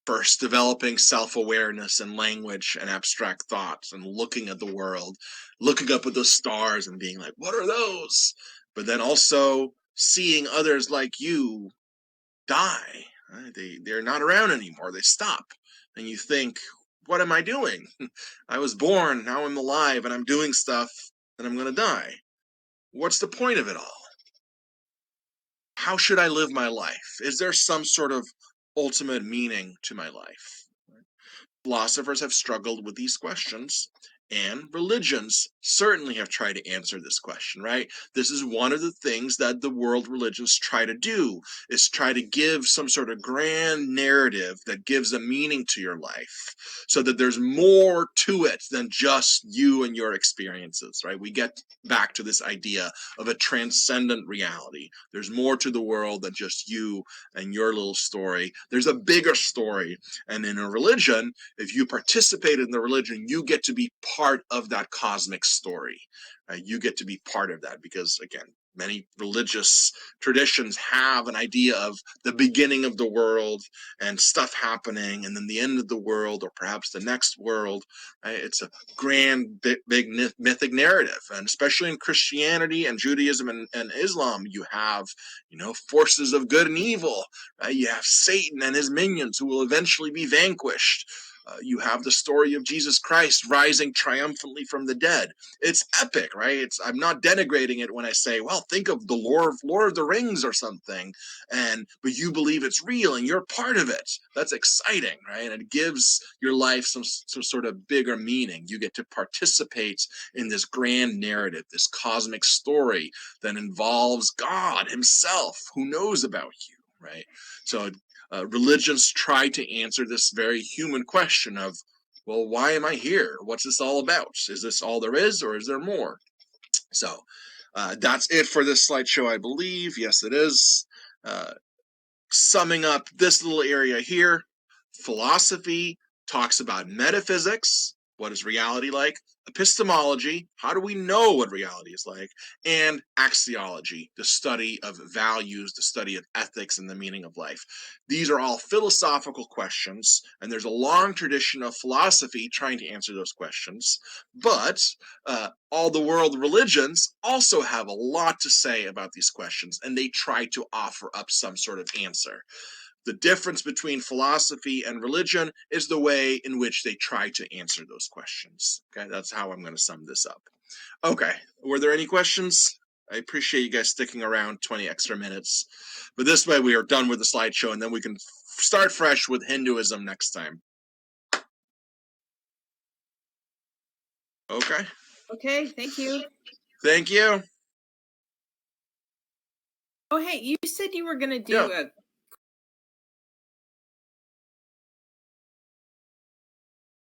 first developing self-awareness and language and abstract thoughts and looking at the world, looking up at the stars and being like, what are those? But then also seeing others like you die. Right? They're not around anymore. They stop. And you think, what am I doing? I was born, now I'm alive, and I'm doing stuff, and I'm going to die. What's the point of it all? How should I live my life? Is there some sort of ultimate meaning to my life? Philosophers have struggled with these questions, and religions certainly have tried to answer this question, right? This is one of the things that the world religions try to do, is try to give some sort of grand narrative that gives a meaning to your life, so that there's more to it than just you and your experiences, right? We get back to this idea of a transcendent reality. There's more to the world than just you and your little story. There's a bigger story. And in a religion, if you participate in the religion, you get to be part of that cosmic story. You get to be part of that because, again, many religious traditions have an idea of the beginning of the world and stuff happening, and then the end of the world, or perhaps the next world. Right? It's a grand, big mythic narrative, and especially in Christianity and Judaism and Islam, you have, forces of good and evil. Right? You have Satan and his minions who will eventually be vanquished. You have the story of Jesus Christ rising triumphantly from the dead. It's epic, right? I'm not denigrating it when I say, well, think of the Lord of the Rings or something, but you believe it's real and you're part of it. That's exciting, right? And it gives your life some sort of bigger meaning. You get to participate in this grand narrative, this cosmic story that involves God himself, who knows about you, right? So religions try to answer this very human question of, well, why am I here? What's this all about? Is this all there is, or is there more? So that's it for this slideshow, I believe. Yes, it is. Summing up this little area here, philosophy talks about metaphysics, what is reality like, epistemology, how do we know what reality is like, and axiology, the study of values, the study of ethics and the meaning of life. These are all philosophical questions, and there's a long tradition of philosophy trying to answer those questions, but all the world religions also have a lot to say about these questions, and they try to offer up some sort of answer. The difference between philosophy and religion is the way in which they try to answer those questions. Okay, that's how I'm going to sum this up. Okay, were there any questions? I appreciate you guys sticking around 20 extra minutes. But this way we are done with the slideshow, and then we can start fresh with Hinduism next time. Okay. Okay, thank you. Thank you. Oh, hey, you said you were going to do a